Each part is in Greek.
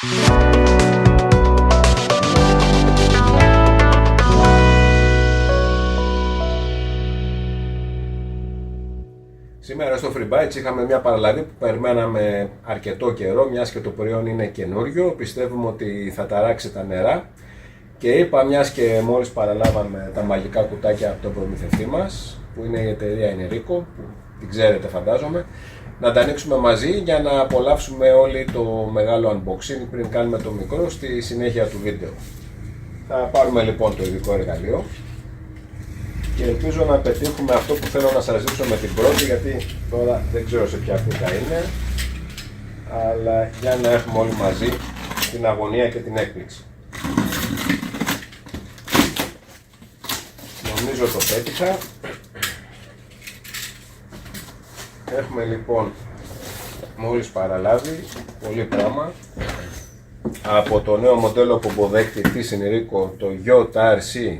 Σήμερα στο Free Bytes είχαμε μια παραλαβή που περιμέναμε αρκετό καιρό, μιας και το προϊόν είναι καινούριο. Πιστεύουμε ότι θα ταράξει τα νερά και είπα, μιας και μόλις παραλάβαμε τα μαγικά κουτάκια από τον προμηθευτή μας, που είναι η εταιρεία Enrico, που την ξέρετε φαντάζομαι, να τα ανοίξουμε μαζί για να απολαύσουμε όλοι το μεγάλο unboxing πριν κάνουμε το μικρό στη συνέχεια του βίντεο. Θα πάρουμε λοιπόν το ειδικό εργαλείο και ελπίζω να πετύχουμε αυτό που θέλω να σας δείξω με την πρώτη, γιατί τώρα δεν ξέρω σε ποια κούτα είναι, αλλά για να έχουμε όλοι μαζί την αγωνία και την έκπληξη. Νομίζω το πέτυχα. Έχουμε λοιπόν μόλις παραλάβει πολύ πράγμα από το νέο μοντέλο πομποδέκτη της Enrico, το YOTARC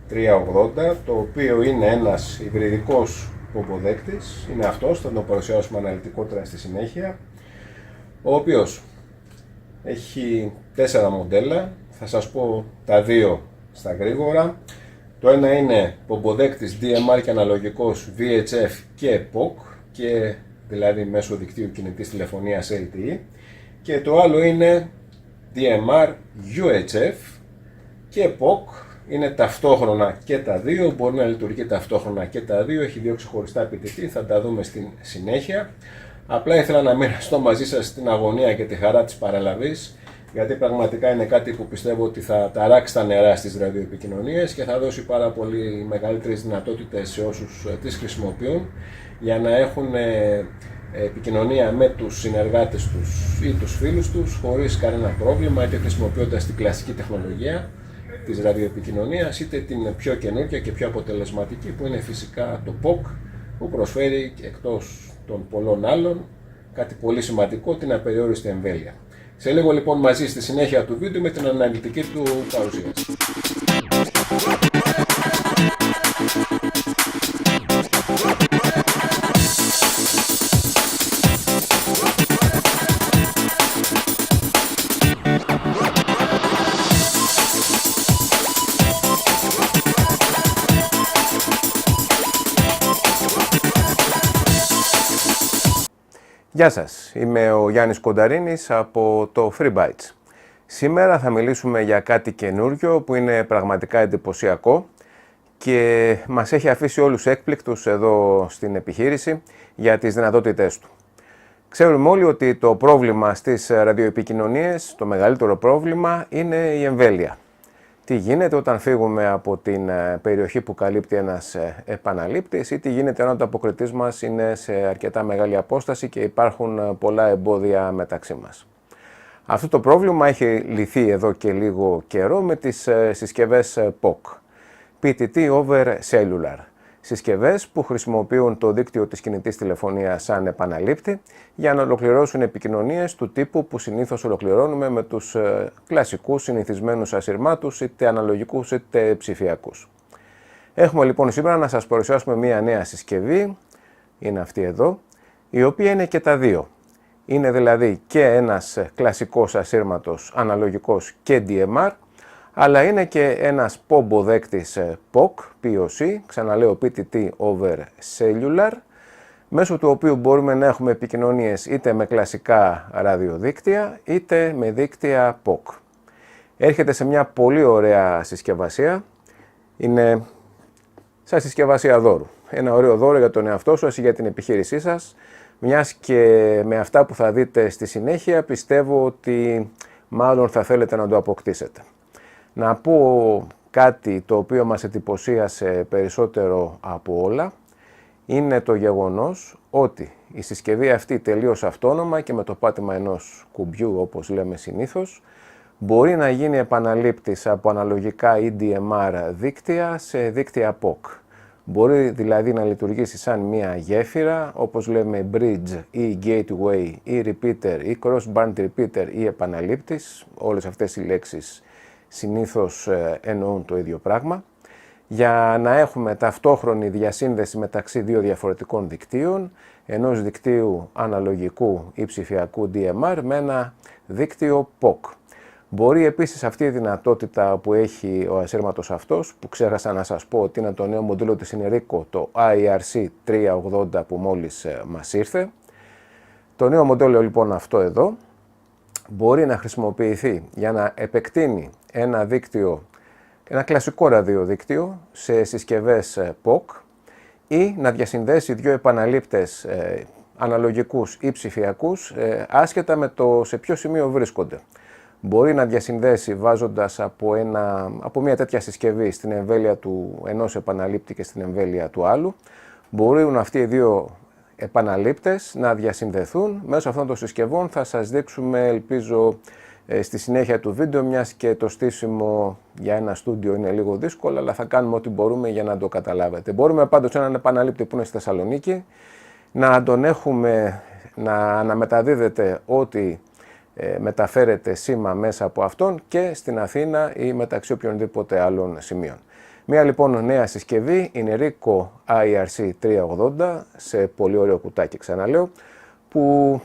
380, το οποίο είναι ένας υβριδικός πομποδέκτης. Είναι αυτός, θα τον παρουσιάσουμε αναλυτικότερα στη συνέχεια, ο οποίος έχει 4 μοντέλα. Θα σας πω τα δύο στα γρήγορα. Το ένα είναι πομποδέκτης DMR και αναλογικός VHF και POC, και δηλαδή μέσω δικτύου κινητής τηλεφωνίας LTE, και το άλλο είναι DMR UHF και POC. Είναι ταυτόχρονα και τα δύο, μπορεί να λειτουργεί ταυτόχρονα και τα δύο, έχει δύο ξεχωριστά PTT, θα τα δούμε στην συνέχεια. Απλά ήθελα να μοιραστώ μαζί σας την αγωνία και τη χαρά της παραλαβής, γιατί πραγματικά είναι κάτι που πιστεύω ότι θα ταράξει τα νερά στις ραδιοεπικοινωνίες και θα δώσει πάρα πολύ μεγαλύτερες δυνατότητες σε όσους τις χρησιμοποιούν, για να έχουν επικοινωνία με τους συνεργάτες τους ή τους φίλους τους χωρίς κανένα πρόβλημα, είτε χρησιμοποιώντας την κλασική τεχνολογία της ραδιοεπικοινωνίας, είτε την πιο καινούργια και πιο αποτελεσματική, που είναι φυσικά το POC, που προσφέρει εκτός των πολλών άλλων κάτι πολύ σημαντικό, την απεριόριστη εμβέλεια. Σε λίγο λοιπόν μαζί στη συνέχεια του βίντεο με την αναλυτική του παρουσίαση. Γεια σας, είμαι ο Γιάννης Κονταρίνης από το Free Bytes. Σήμερα θα μιλήσουμε για κάτι καινούριο που είναι πραγματικά εντυπωσιακό και μας έχει αφήσει όλους έκπληκτους εδώ στην επιχείρηση για τις δυνατότητές του. Ξέρουμε όλοι ότι το πρόβλημα στις ραδιοεπικοινωνίες, το μεγαλύτερο πρόβλημα, είναι η εμβέλεια. Τι γίνεται όταν φύγουμε από την περιοχή που καλύπτει ένας επαναλήπτης, ή τι γίνεται αν ο ανταποκριτής μας είναι σε αρκετά μεγάλη απόσταση και υπάρχουν πολλά εμπόδια μεταξύ μας. Αυτό το πρόβλημα έχει λυθεί εδώ και λίγο καιρό με τις συσκευές POC, PTT over Cellular. Συσκευές που χρησιμοποιούν το δίκτυο της κινητής τηλεφωνίας σαν επαναλήπτη για να ολοκληρώσουν επικοινωνίες του τύπου που συνήθως ολοκληρώνουμε με τους κλασικούς συνηθισμένους ασυρμάτους, είτε αναλογικούς είτε ψηφιακούς. Έχουμε λοιπόν σήμερα να σας παρουσιάσουμε μια νέα συσκευή, είναι αυτή εδώ, η οποία είναι και τα δύο. Είναι δηλαδή και ένας κλασικός ασύρματος αναλογικός και DMR, αλλά είναι και ένας πομποδέκτης POC, ξαναλέω PTT over Cellular, μέσω του οποίου μπορούμε να έχουμε επικοινωνίες είτε με κλασικά ραδιοδίκτυα, είτε με δίκτυα POC. Έρχεται σε μια πολύ ωραία συσκευασία, είναι σαν συσκευασία δώρου. Ένα ωραίο δώρο για τον εαυτό σας ή για την επιχείρησή σας, μιας και με αυτά που θα δείτε στη συνέχεια πιστεύω ότι μάλλον θα θέλετε να το αποκτήσετε. Να πω κάτι το οποίο μας εντυπωσίασε περισσότερο από όλα, είναι το γεγονός ότι η συσκευή αυτή τελείως αυτόνομα και με το πάτημα ενός κουμπιού, όπως λέμε συνήθως, μπορεί να γίνει επαναλήπτης από αναλογικά EDMR δίκτυα σε δίκτυα POC. Μπορεί δηλαδή να λειτουργήσει σαν μία γέφυρα, όπως λέμε bridge ή gateway ή repeater ή cross-band repeater ή επαναλήπτης, όλες αυτές οι λέξεις συνήθως εννοούν το ίδιο πράγμα, για να έχουμε ταυτόχρονη διασύνδεση μεταξύ δύο διαφορετικών δικτύων, ενός δικτύου αναλογικού ή ψηφιακού DMR με ένα δίκτυο POC. Μπορεί επίσης αυτή η δυνατότητα που έχει ο ασύρματος αυτός, που ξέχασα να σας πω ότι είναι το νέο μοντέλο της Inerico, το IRC380 που μόλις μας ήρθε. Το νέο μοντέλο λοιπόν αυτό εδώ μπορεί να χρησιμοποιηθεί για να επεκτείνει ένα δίκτυο, ένα κλασικό ραδιοδίκτυο σε συσκευές POC ή να διασυνδέσει δύο επαναλήπτες αναλογικούς ή ψηφιακούς άσχετα με το σε ποιο σημείο βρίσκονται. Μπορεί να διασυνδέσει βάζοντας από μια τέτοια συσκευή στην εμβέλεια του ενός επαναλήπτη και στην εμβέλεια του άλλου. Μπορούν αυτοί οι δύο επαναλήπτες να διασυνδεθούν. Μέσω αυτών των συσκευών θα σας δείξουμε, ελπίζω, στη συνέχεια του βίντεο, μιας και το στήσιμο για ένα στούντιο είναι λίγο δύσκολο, αλλά θα κάνουμε ό,τι μπορούμε για να το καταλάβετε. Μπορούμε πάντως έναν επαναλήπτη που είναι στη Θεσσαλονίκη να τον έχουμε, να μεταδίδεται ό,τι μεταφέρεται σήμα μέσα από αυτόν και στην Αθήνα ή μεταξύ οποιονδήποτε άλλων σημείων. Μία λοιπόν νέα συσκευή, Inerico IRC380, σε πολύ ωραίο κουτάκι ξαναλέω, που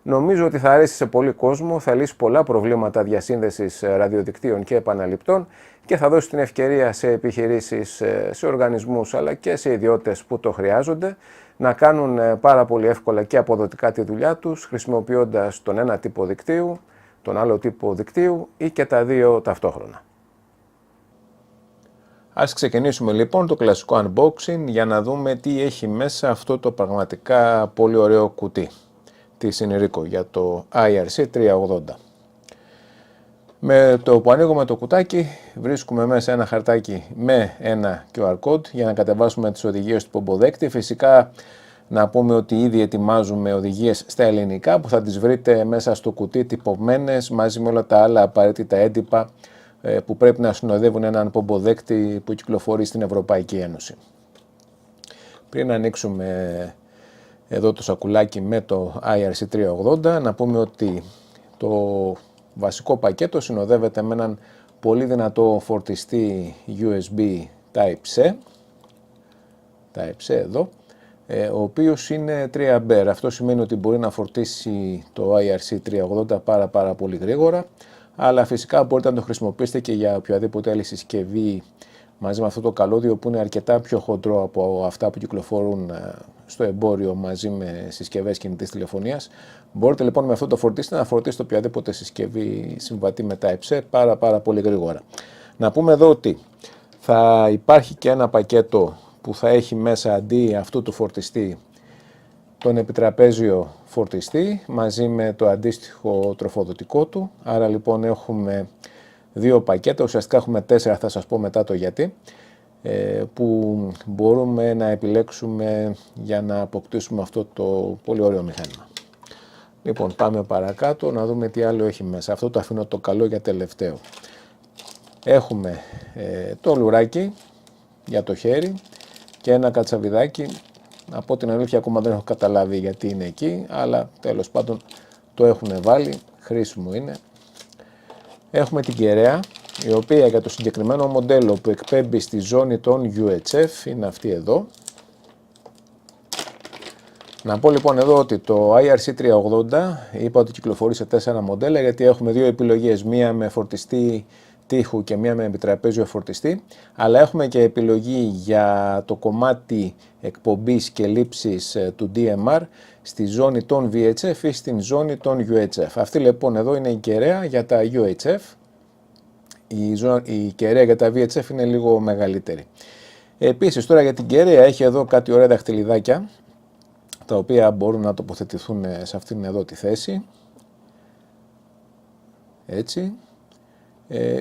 νομίζω ότι θα αρέσει σε πολύ κόσμο, θα λύσει πολλά προβλήματα διασύνδεσης ραδιοδικτύων και επαναληπτών και θα δώσει την ευκαιρία σε επιχειρήσεις, σε οργανισμούς αλλά και σε ιδιώτες που το χρειάζονται να κάνουν πάρα πολύ εύκολα και αποδοτικά τη δουλειά τους χρησιμοποιώντας τον ένα τύπο δικτύου, τον άλλο τύπο δικτύου ή και τα δύο ταυτόχρονα. Ας ξεκινήσουμε λοιπόν το κλασικό unboxing για να δούμε τι έχει μέσα αυτό το πραγματικά πολύ ωραίο κουτί της Inerico για το IRC380. Με το που ανοίγουμε το κουτάκι βρίσκουμε μέσα ένα χαρτάκι με ένα QR code για να κατεβάσουμε τις οδηγίες του πομποδέκτη. Φυσικά να πούμε ότι ήδη ετοιμάζουμε οδηγίες στα ελληνικά που θα τις βρείτε μέσα στο κουτί τυπωμένες μαζί με όλα τα άλλα απαραίτητα έντυπα που πρέπει να συνοδεύουν έναν πομποδέκτη που κυκλοφορεί στην Ευρωπαϊκή Ένωση. Πριν ανοίξουμε εδώ το σακουλάκι με το IRC380, να πούμε ότι το βασικό πακέτο συνοδεύεται με έναν πολύ δυνατό φορτιστή USB Type-C εδώ, ο οποίος είναι 3A. Αυτό σημαίνει ότι μπορεί να φορτίσει το IRC380 πάρα πολύ γρήγορα, αλλά φυσικά μπορείτε να το χρησιμοποιήσετε και για οποιαδήποτε άλλη συσκευή μαζί με αυτό το καλώδιο που είναι αρκετά πιο χοντρό από αυτά που κυκλοφορούν στο εμπόριο μαζί με συσκευές κινητής τηλεφωνίας. Μπορείτε λοιπόν με αυτό το φορτίστη να φορτίσετε οποιαδήποτε συσκευή συμβατή με Type-C πάρα πολύ γρήγορα. Να πούμε εδώ ότι θα υπάρχει και ένα πακέτο που θα έχει μέσα αντί αυτού του φορτιστή τον επιτραπέζιο φορτιστή μαζί με το αντίστοιχο τροφοδοτικό του. Άρα λοιπόν έχουμε δύο πακέτα, ουσιαστικά έχουμε 4, θα σας πω μετά το γιατί, που μπορούμε να επιλέξουμε για να αποκτήσουμε αυτό το πολύ ωραίο μηχάνημα. Λοιπόν, πάμε παρακάτω να δούμε τι άλλο έχει μέσα. Αυτό το αφήνω το καλό για τελευταίο. Έχουμε το λουράκι για το χέρι και ένα κατσαβιδάκι. Από την αλήθεια ακόμα δεν έχω καταλάβει γιατί είναι εκεί, αλλά τέλος πάντων το έχουν βάλει, χρήσιμο είναι. Έχουμε την κεραία, η οποία για το συγκεκριμένο μοντέλο που εκπέμπει στη ζώνη των UHF είναι αυτή εδώ. Να πω λοιπόν εδώ ότι το IRC380 είπα ότι κυκλοφορεί σε 4 μοντέλα γιατί έχουμε δύο επιλογές, μία με φορτιστή τείχου και μία με επιτραπέζιο φορτιστή, αλλά έχουμε και επιλογή για το κομμάτι εκπομπής και λήψης του DMR στη ζώνη των VHF ή στην ζώνη των UHF. Αυτή λοιπόν εδώ είναι η κεραία για τα UHF, η κεραία για τα VHF είναι λίγο μεγαλύτερη. Επίσης τώρα για την κεραία έχει εδώ κάτι ωραία δαχτυλιδάκια, τα οποία μπορούν να τοποθετηθούν σε αυτήν εδώ τη θέση, έτσι.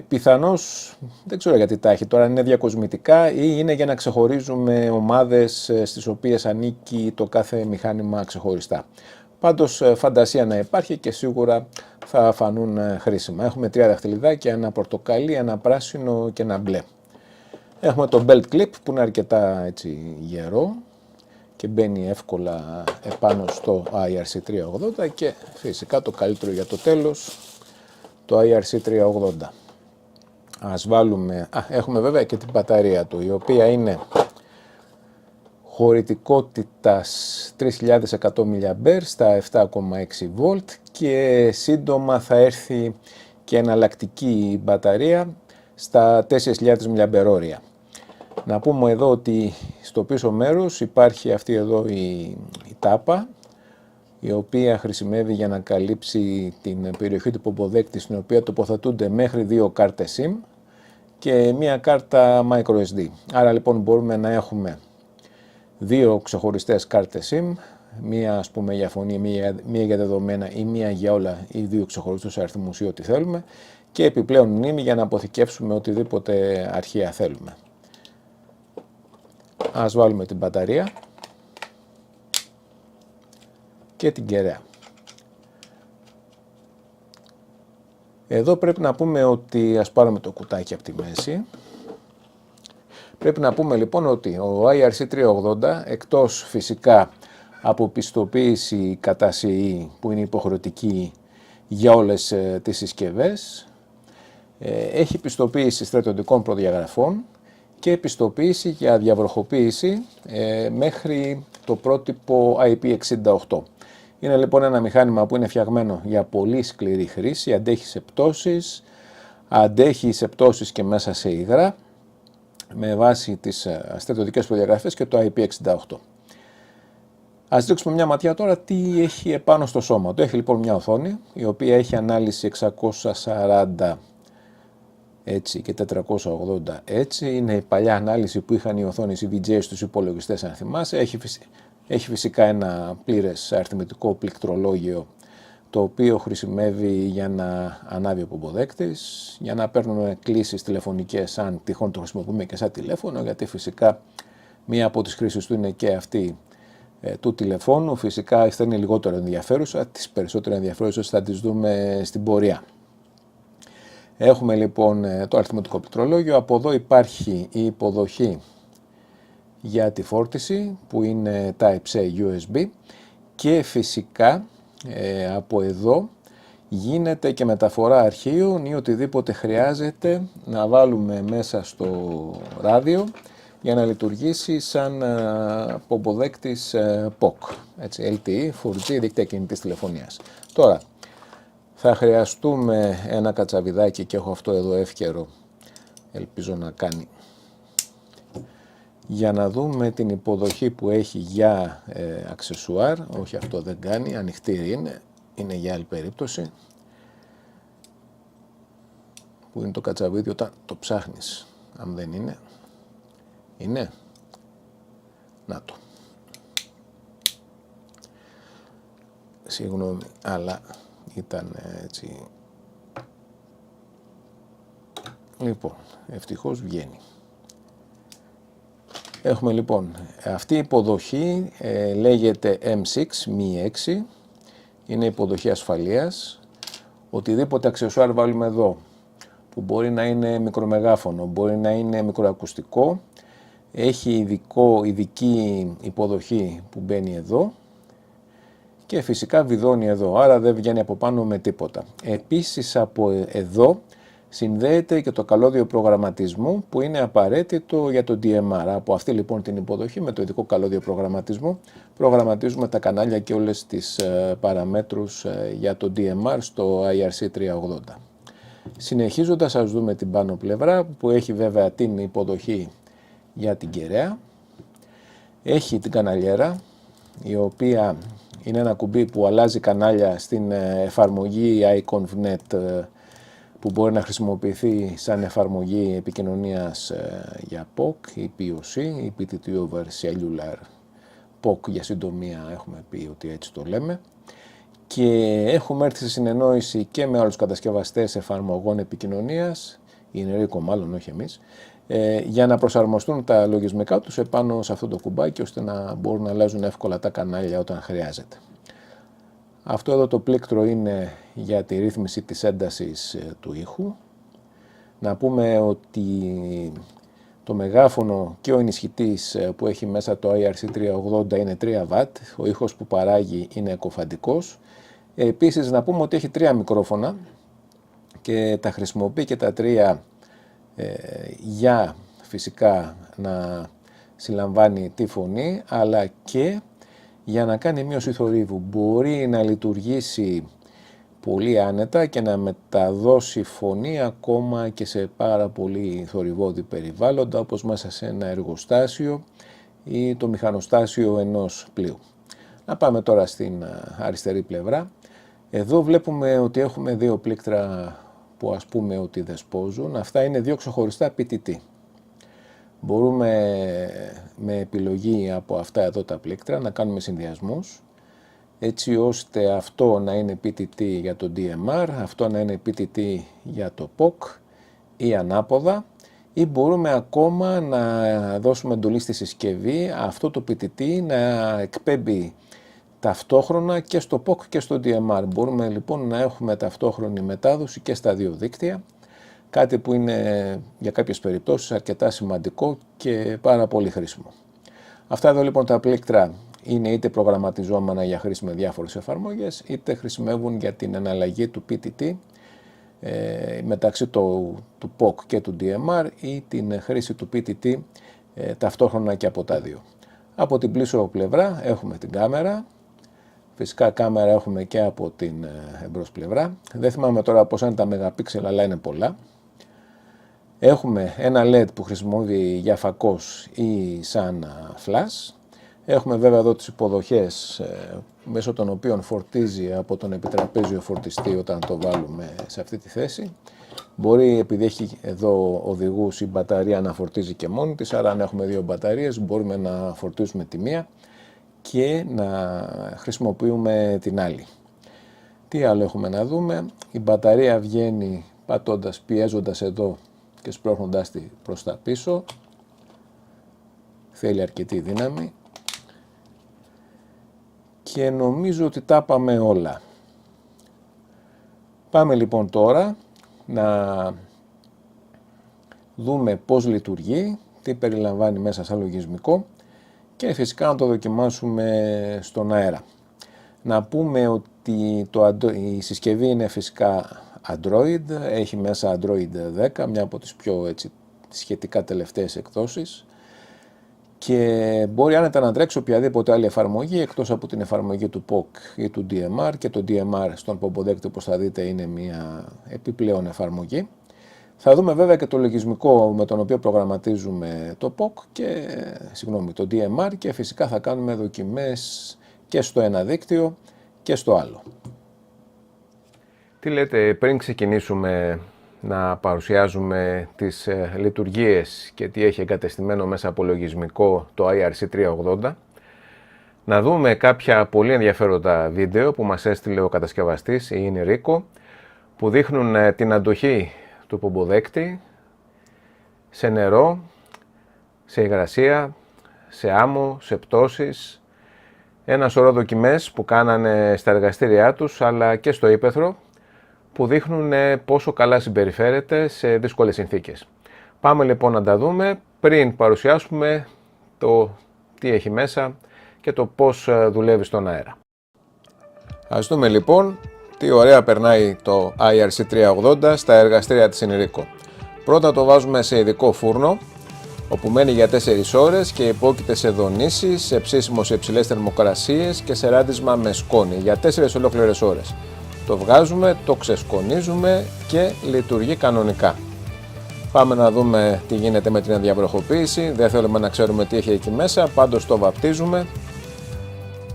Πιθανώς, δεν ξέρω γιατί τα έχει τώρα, είναι διακοσμητικά ή είναι για να ξεχωρίζουμε ομάδες στις οποίες ανήκει το κάθε μηχάνημα ξεχωριστά. Πάντως φαντασία να υπάρχει και σίγουρα θα φανούν χρήσιμα. Έχουμε 3 δαχτυλιδάκια, ένα πορτοκαλί, ένα πράσινο και ένα μπλε. Έχουμε το belt clip που είναι αρκετά έτσι γερό και μπαίνει εύκολα επάνω στο IRC380 και φυσικά το καλύτερο για το τέλος, το IRC380. Ας βάλουμε, έχουμε βέβαια και την μπαταρία του, η οποία είναι χωρητικότητας 3100 mAh στα 7,6V και σύντομα θα έρθει και εναλλακτική μπαταρία στα 4.000 mAh. Να πούμε εδώ ότι στο πίσω μέρος υπάρχει αυτή εδώ η τάπα, η οποία χρησιμεύει για να καλύψει την περιοχή του πομποδέκτη, στην οποία τοποθετούνται μέχρι 2 κάρτες SIM και μία κάρτα microSD. Άρα λοιπόν μπορούμε να έχουμε 2 ξεχωριστές κάρτες SIM, μία ας πούμε για φωνή, μία για δεδομένα ή μία για όλα ή 2 ξεχωριστούς αριθμούς ή ό,τι θέλουμε, και επιπλέον μνήμη για να αποθηκεύσουμε οτιδήποτε αρχεία θέλουμε. Ας βάλουμε την μπαταρία και την κεραία. Εδώ πρέπει να πούμε ότι, ας πάρουμε το κουτάκι από τη μέση, πρέπει να πούμε λοιπόν ότι ο IRC380, εκτός φυσικά από πιστοποίηση κατά CE που είναι υποχρεωτική για όλες τις συσκευές, έχει πιστοποίηση στρατιωτικών προδιαγραφών και πιστοποίηση για διαβροχοποίηση μέχρι το πρότυπο IP68. Είναι λοιπόν ένα μηχάνημα που είναι φτιαγμένο για πολύ σκληρή χρήση, αντέχει σε πτώσεις, αντέχει σε πτώσεις και μέσα σε υγρά, με βάση τις στρατιωτικές προδιαγραφές και το IP68. Ας ρίξουμε μια ματιά τώρα τι έχει επάνω στο σώμα του. Έχει λοιπόν μια οθόνη, η οποία έχει ανάλυση 640 έτσι και 480 έτσι. Είναι η παλιά ανάλυση που είχαν οι οθόνες οι VGA στους υπολογιστές, αν θυμάσαι. Έχει φυσικά ένα πλήρες αριθμητικό πληκτρολόγιο, το οποίο χρησιμεύει για να ανάβει ο πομποδέκτης, για να παίρνουμε κλήσεις τηλεφωνικές αν τυχόν το χρησιμοποιούμε και σαν τηλέφωνο, γιατί φυσικά μία από τις χρήσεις του είναι και αυτή του τηλεφώνου. Φυσικά αυτή είναι λιγότερο ενδιαφέρουσα, τις περισσότερο ενδιαφέρουσες θα τις δούμε στην πορεία. Έχουμε λοιπόν το αριθμητικό πληκτρολόγιο, από εδώ υπάρχει η υποδοχή για τη φόρτιση που είναι Type-C USB και φυσικά από εδώ γίνεται και μεταφορά αρχείων ή οτιδήποτε χρειάζεται να βάλουμε μέσα στο ράδιο για να λειτουργήσει σαν πομποδέκτης POC, έτσι, LTE, 4G, δίκτυα κινητής τηλεφωνίας. Τώρα, θα χρειαστούμε ένα κατσαβιδάκι και έχω αυτό εδώ εύκαιρο, ελπίζω να κάνει, για να δούμε την υποδοχή που έχει για αξεσουάρ. Όχι, αυτό δεν κάνει, ανοιχτή είναι για άλλη περίπτωση. Που είναι το κατσαβίδι όταν το ψάχνεις, αν δεν είναι. Είναι. Να το. Συγγνώμη, αλλά ήταν έτσι. Λοιπόν, ευτυχώς βγαίνει. Έχουμε λοιπόν αυτή η υποδοχή, λέγεται M6, Mi 6, είναι υποδοχή ασφαλείας. Οτιδήποτε αξεσουάρ βάλουμε εδώ, που μπορεί να είναι μικρομεγάφωνο, μπορεί να είναι μικροακουστικό, έχει ειδική υποδοχή που μπαίνει εδώ και φυσικά βιδώνει εδώ, άρα δεν βγαίνει από πάνω με τίποτα. Επίσης από εδώ συνδέεται και το καλώδιο προγραμματισμού που είναι απαραίτητο για το DMR. Από αυτή λοιπόν την υποδοχή με το ειδικό καλώδιο προγραμματισμού προγραμματίζουμε τα κανάλια και όλες τις παραμέτρους για το DMR στο IRC380. Συνεχίζοντας, ας δούμε την πάνω πλευρά που έχει βέβαια την υποδοχή για την κεραία. Έχει την καναλιέρα, η οποία είναι ένα κουμπί που αλλάζει κανάλια στην εφαρμογή IconvNet, που μπορεί να χρησιμοποιηθεί σαν εφαρμογή επικοινωνίας για POC ή POC ή PTT over Cellular. POC για συντομία έχουμε πει ότι έτσι το λέμε. Και έχουμε έρθει σε συνεννόηση και με άλλους κατασκευαστές εφαρμογών επικοινωνίας, η Enrico μάλλον, όχι εμείς, για να προσαρμοστούν τα λογισμικά τους επάνω σε αυτό το κουμπάκι, ώστε να μπορούν να αλλάζουν εύκολα τα κανάλια όταν χρειάζεται. Αυτό εδώ το πλήκτρο είναι για τη ρύθμιση της έντασης του ήχου. Να πούμε ότι το μεγάφωνο και ο ενισχυτής που έχει μέσα το IRC380 είναι 3W, ο ήχος που παράγει είναι εκκοφαντικός. Επίσης να πούμε ότι έχει 3 μικρόφωνα και τα χρησιμοποιεί και τα 3 για φυσικά να συλλαμβάνει τη φωνή, αλλά και για να κάνει μείωση θορύβου. Μπορεί να λειτουργήσει πολύ άνετα και να μεταδώσει φωνή ακόμα και σε πάρα πολύ θορυβώδη περιβάλλοντα, όπως μέσα σε ένα εργοστάσιο ή το μηχανοστάσιο ενός πλοίου. Να πάμε τώρα στην αριστερή πλευρά. Εδώ βλέπουμε ότι έχουμε δύο πλήκτρα που ας πούμε ότι δεσπόζουν. Αυτά είναι δύο ξεχωριστά PTT. Μπορούμε με επιλογή από αυτά εδώ τα πλήκτρα να κάνουμε συνδυασμούς, έτσι ώστε αυτό να είναι PTT για το DMR, αυτό να είναι PTT για το POC ή ανάποδα, ή μπορούμε ακόμα να δώσουμε εντολή στη συσκευή αυτό το PTT να εκπέμπει ταυτόχρονα και στο POC και στο DMR. Μπορούμε λοιπόν να έχουμε ταυτόχρονη μετάδοση και στα δύο δίκτυα, κάτι που είναι για κάποιες περιπτώσεις αρκετά σημαντικό και πάρα πολύ χρήσιμο. Αυτά εδώ λοιπόν τα πλήκτρα είναι είτε προγραμματιζόμενα για χρήση με διάφορες εφαρμογές, είτε χρησιμεύουν για την εναλλαγή του PTT μεταξύ του POC και του DMR ή την χρήση του PTT ταυτόχρονα και από τα δύο. Από την πίσω πλευρά έχουμε την κάμερα. Φυσικά κάμερα έχουμε και από την εμπρός πλευρά. Δεν θυμάμαι τώρα πόσα είναι τα μεγαπίξελ, αλλά είναι πολλά. Έχουμε ένα LED που χρησιμοποιεί για φακός ή σαν flash. Έχουμε βέβαια εδώ τις υποδοχές μέσω των οποίων φορτίζει από τον επιτραπέζιο φορτιστή όταν το βάλουμε σε αυτή τη θέση. Μπορεί, επειδή έχει εδώ οδηγούς, η μπαταρία να φορτίζει και μόνη της, άρα αν έχουμε δύο μπαταρίες μπορούμε να φορτίζουμε τη μία και να χρησιμοποιούμε την άλλη. Τι άλλο έχουμε να δούμε? Η μπαταρία βγαίνει πατώντας, πιέζοντας εδώ και σπρώχνοντας τη προς τα πίσω. Θέλει αρκετή δύναμη. Και νομίζω ότι τα πάμε όλα. Πάμε λοιπόν τώρα να δούμε πώς λειτουργεί, τι περιλαμβάνει μέσα σαν λογισμικό και φυσικά να το δοκιμάσουμε στον αέρα. Να πούμε ότι η συσκευή είναι φυσικά Android, έχει μέσα Android 10, μια από τις πιο σχετικά τελευταίες εκδόσεις, και μπορεί άνετα να τρέξει οποιαδήποτε άλλη εφαρμογή εκτός από την εφαρμογή του POC ή του DMR, και το DMR στον ποποδέκτη, όπως θα δείτε, είναι μια επιπλέον εφαρμογή. Θα δούμε βέβαια και το λογισμικό με τον οποίο προγραμματίζουμε το POC και, το DMR, και φυσικά θα κάνουμε δοκιμές και στο ένα δίκτυο και στο άλλο. Τι λέτε, πριν ξεκινήσουμε να παρουσιάζουμε τις λειτουργίες και τι έχει εγκατεστημένο μέσα από λογισμικό το IRC380, να δούμε κάποια πολύ ενδιαφέροντα βίντεο που μας έστειλε ο κατασκευαστής, η Enrico, που δείχνουν την αντοχή του πομποδέκτη σε νερό, σε υγρασία, σε άμμο, σε πτώσεις, ένα σωρό δοκιμές που κάνανε στα εργαστήριά τους αλλά και στο ύπαιθρο, που δείχνουν πόσο καλά συμπεριφέρεται σε δύσκολες συνθήκες. Πάμε λοιπόν να τα δούμε πριν παρουσιάσουμε το τι έχει μέσα και το πώς δουλεύει στον αέρα. Ας δούμε λοιπόν τι ωραία περνάει το IRC380 στα εργαστήρια της Enrico. Πρώτα το βάζουμε σε ειδικό φούρνο, όπου μένει για 4 ώρες και υπόκειται σε δονήσεις, σε ψήσιμο σε υψηλές θερμοκρασίες και σε ράντισμα με σκόνη για 4 ολόκληρες ώρες. Το βγάζουμε, το ξεσκονίζουμε και λειτουργεί κανονικά. Πάμε να δούμε τι γίνεται με την ενδιαβροχοποίηση. Δεν θέλουμε να ξέρουμε τι έχει εκεί μέσα, πάντως το βαπτίζουμε.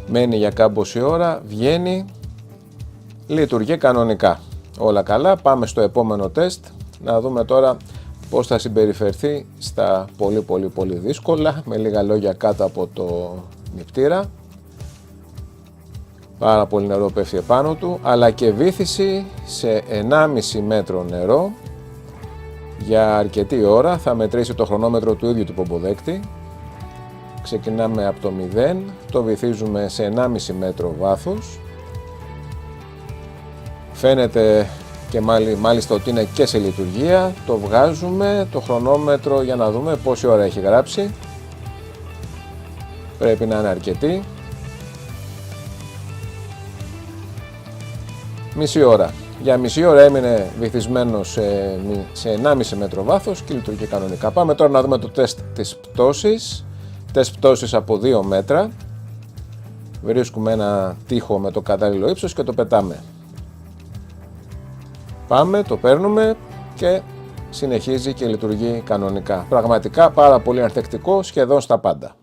Μένει για κάμποση ώρα, βγαίνει, λειτουργεί κανονικά. Όλα καλά, πάμε στο επόμενο τεστ. Να δούμε τώρα πώς θα συμπεριφερθεί στα πολύ δύσκολα, με λίγα λόγια κάτω από το νηπτήρα. Πάρα πολύ νερό πέφτει επάνω του, αλλά και βύθιση σε 1,5 μέτρο νερό για αρκετή ώρα. Θα μετρήσει το χρονόμετρο του ίδιου του πομποδέκτη. Ξεκινάμε από το 0, το βυθίζουμε σε 1,5 μέτρο βάθος. Φαίνεται και μάλιστα ότι είναι και σε λειτουργία. Το βγάζουμε, το χρονόμετρο, για να δούμε πόση ώρα έχει γράψει. Πρέπει να είναι αρκετή. Μισή ώρα. Για μισή ώρα έμεινε βυθισμένο σε 1,5 μέτρο βάθος και λειτουργεί κανονικά. Πάμε τώρα να δούμε το τεστ της πτώσης. Τεστ πτώσης από 2 μέτρα. Βρίσκουμε ένα τοίχο με το κατάλληλο ύψος και το πετάμε. Πάμε, το παίρνουμε και συνεχίζει και λειτουργεί κανονικά. Πραγματικά πάρα πολύ ανθεκτικό σχεδόν στα πάντα.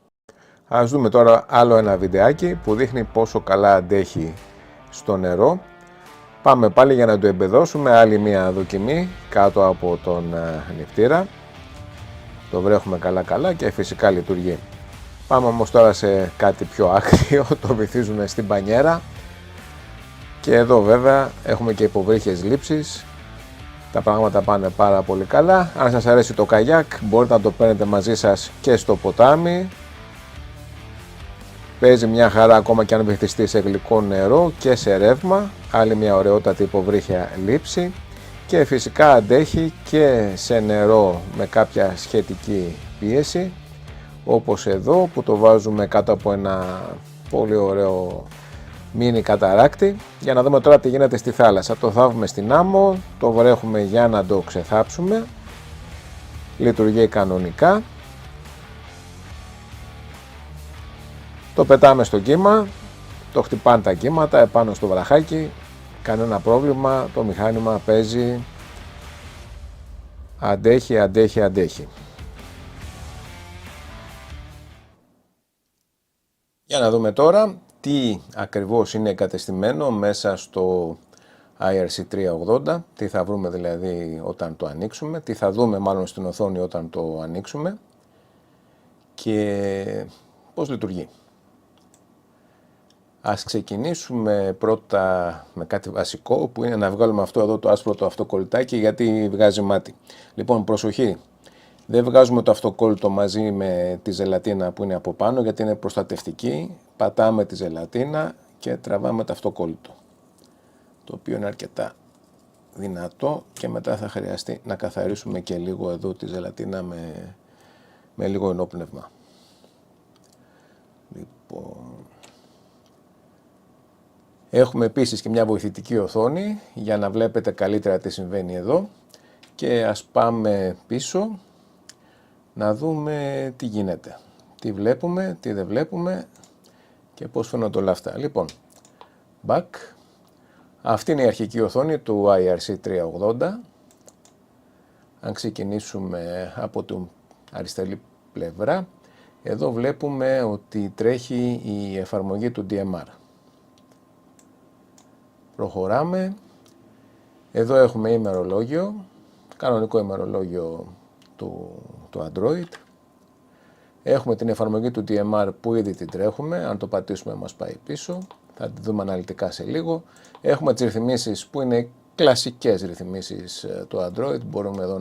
Ας δούμε τώρα άλλο ένα βιντεάκι που δείχνει πόσο καλά αντέχει στο νερό. Πάμε πάλι για να το εμπεδώσουμε, άλλη μια δοκιμή κάτω από τον νηπτήρα. Το βρέχουμε καλά και φυσικά λειτουργεί. Πάμε όμως τώρα σε κάτι πιο άκριο, το βυθίζουμε στην μπανιέρα. Και εδώ βέβαια έχουμε και υποβρύχιες λήψεις. Τα πράγματα πάνε πάρα πολύ καλά. Αν σας αρέσει το καγιάκ μπορείτε να το παίρνετε μαζί σας και στο ποτάμι. Παίζει μια χαρά ακόμα και αν βυθιστεί σε γλυκό νερό και σε ρεύμα. Άλλη μια ωραιότατη υποβρύχια λήψη. Και φυσικά αντέχει και σε νερό με κάποια σχετική πίεση. Όπως εδώ που το βάζουμε κάτω από ένα πολύ ωραίο μίνι καταράκτη. Για να δούμε τώρα τι γίνεται στη θάλασσα. Το θάβουμε στην άμμο, το βρέχουμε για να το ξεθάψουμε. Λειτουργεί κανονικά. Το πετάμε στο κύμα, το χτυπάνε τα κύματα επάνω στο βραχάκι. Κανένα πρόβλημα, το μηχάνημα παίζει. Αντέχει. Για να δούμε τώρα τι ακριβώς είναι εγκατεστημένο μέσα στο IRC380, τι θα βρούμε δηλαδή όταν το ανοίξουμε, τι θα δούμε μάλλον στην οθόνη όταν το ανοίξουμε και πώς λειτουργεί. Ας ξεκινήσουμε πρώτα με κάτι βασικό που είναι να βγάλουμε αυτό εδώ το άσπρο το αυτοκολλητάκι γιατί βγάζει μάτι. Λοιπόν, προσοχή, δεν βγάζουμε το αυτοκόλλητο μαζί με τη ζελατίνα που είναι από πάνω γιατί είναι προστατευτική. Πατάμε τη ζελατίνα και τραβάμε το αυτοκόλλητο, το οποίο είναι αρκετά δυνατό και μετά θα χρειαστεί να καθαρίσουμε και λίγο εδώ τη ζελατίνα με λίγο ενόπνευμα. Λοιπόν, έχουμε επίσης και μια βοηθητική οθόνη για να βλέπετε καλύτερα τι συμβαίνει εδώ και ας πάμε πίσω να δούμε τι γίνεται, τι βλέπουμε, τι δεν βλέπουμε και πώς φαίνονται όλα αυτά. Λοιπόν, back. Αυτή είναι η αρχική οθόνη του IRC380. Αν ξεκινήσουμε από την αριστερή πλευρά, εδώ βλέπουμε ότι τρέχει η εφαρμογή του DMR. Προχωράμε. Εδώ έχουμε ημερολόγιο, κανονικό ημερολόγιο του Android. Έχουμε την εφαρμογή του DMR που ήδη την τρέχουμε, αν το πατήσουμε μας πάει πίσω, θα τη δούμε αναλυτικά σε λίγο. Έχουμε τις ρυθμίσεις που είναι κλασικές ρυθμίσεις του Android, μπορούμε εδώ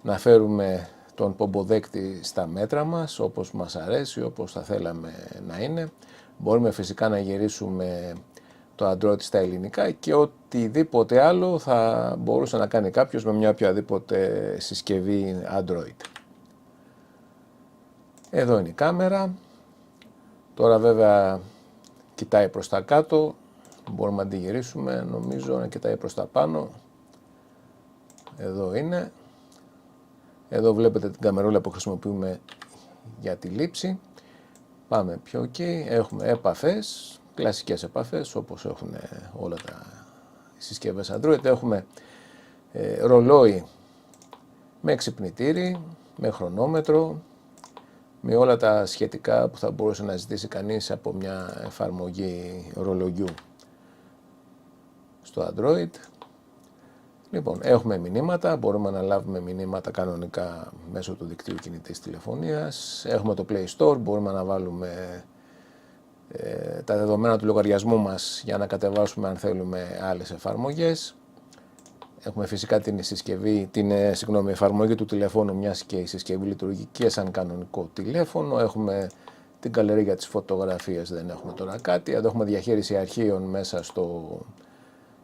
να φέρουμε τον πομποδέκτη στα μέτρα μας, όπως μας αρέσει, όπως θα θέλαμε να είναι. Μπορούμε φυσικά να γυρίσουμε το Android στα ελληνικά και οτιδήποτε άλλο θα μπορούσε να κάνει κάποιος με μια οποιαδήποτε συσκευή Android. Εδώ είναι η κάμερα, τώρα βέβαια κοιτάει προς τα κάτω, μπορούμε να τη γυρίσουμε, νομίζω να κοιτάει προς τα πάνω, εδώ είναι, εδώ βλέπετε την καμερούλα που χρησιμοποιούμε για τη λήψη, πάμε πιο εκεί, έχουμε επαφές, κλασικές επαφές όπως έχουν όλα τα συσκευές Android, έχουμε ρολόι με ξυπνητήρι, με χρονόμετρο, με όλα τα σχετικά που θα μπορούσε να ζητήσει κανείς από μια εφαρμογή ρολογιού στο Android. Λοιπόν, έχουμε μηνύματα, μπορούμε να λάβουμε μηνύματα κανονικά μέσω του δικτύου κινητής τηλεφωνίας. Έχουμε το Play Store, μπορούμε να βάλουμε τα δεδομένα του λογαριασμού μας για να κατεβάσουμε αν θέλουμε άλλες εφαρμογές. Έχουμε φυσικά την εφαρμογή του τηλεφώνου, μιας και η συσκευή λειτουργεί και σαν κανονικό τηλέφωνο. Έχουμε την γκαλερί για τις φωτογραφίες, δεν έχουμε τώρα κάτι. Εδώ έχουμε διαχείριση αρχείων μέσα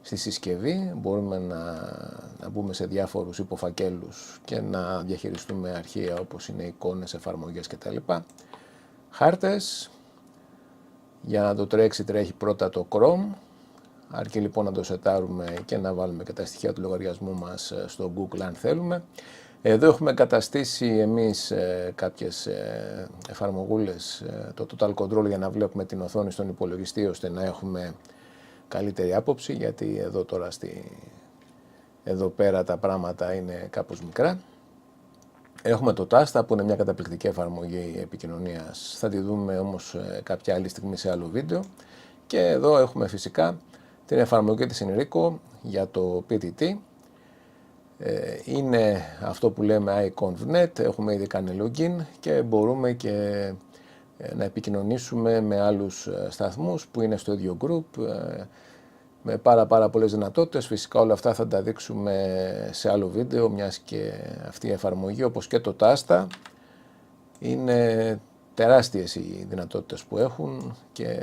στη συσκευή. Μπορούμε να μπούμε σε διάφορους υποφακέλους και να διαχειριστούμε αρχεία όπως είναι εικόνες, εφαρμογές κτλ. Χάρτες. Για να το τρέξει τρέχει πρώτα το Chrome, Αρκεί λοιπόν να το σετάρουμε και να βάλουμε και τα στοιχεία του λογαριασμού μας στο Google αν θέλουμε. Εδώ έχουμε καταστήσει εμείς κάποιες εφαρμογούλες, το Total Control, για να βλέπουμε την οθόνη στον υπολογιστή, ώστε να έχουμε καλύτερη άποψη, γιατί εδώ τώρα εδώ πέρα τα πράγματα είναι κάπως μικρά. Έχουμε το Tasta, που είναι μια καταπληκτική εφαρμογή επικοινωνίας, θα τη δούμε όμως κάποια άλλη στιγμή σε άλλο βίντεο. Και εδώ έχουμε φυσικά την εφαρμογή της Enrico για το PTT. Είναι αυτό που λέμε iConvNet, έχουμε ήδη κάνει login και μπορούμε και να επικοινωνήσουμε με άλλους σταθμούς που είναι στο ίδιο group, με πάρα πολλές δυνατότητες. Φυσικά όλα αυτά θα τα δείξουμε σε άλλο βίντεο, μιας και αυτή η εφαρμογή, όπως και το Tasta, είναι τεράστιες οι δυνατότητες που έχουν και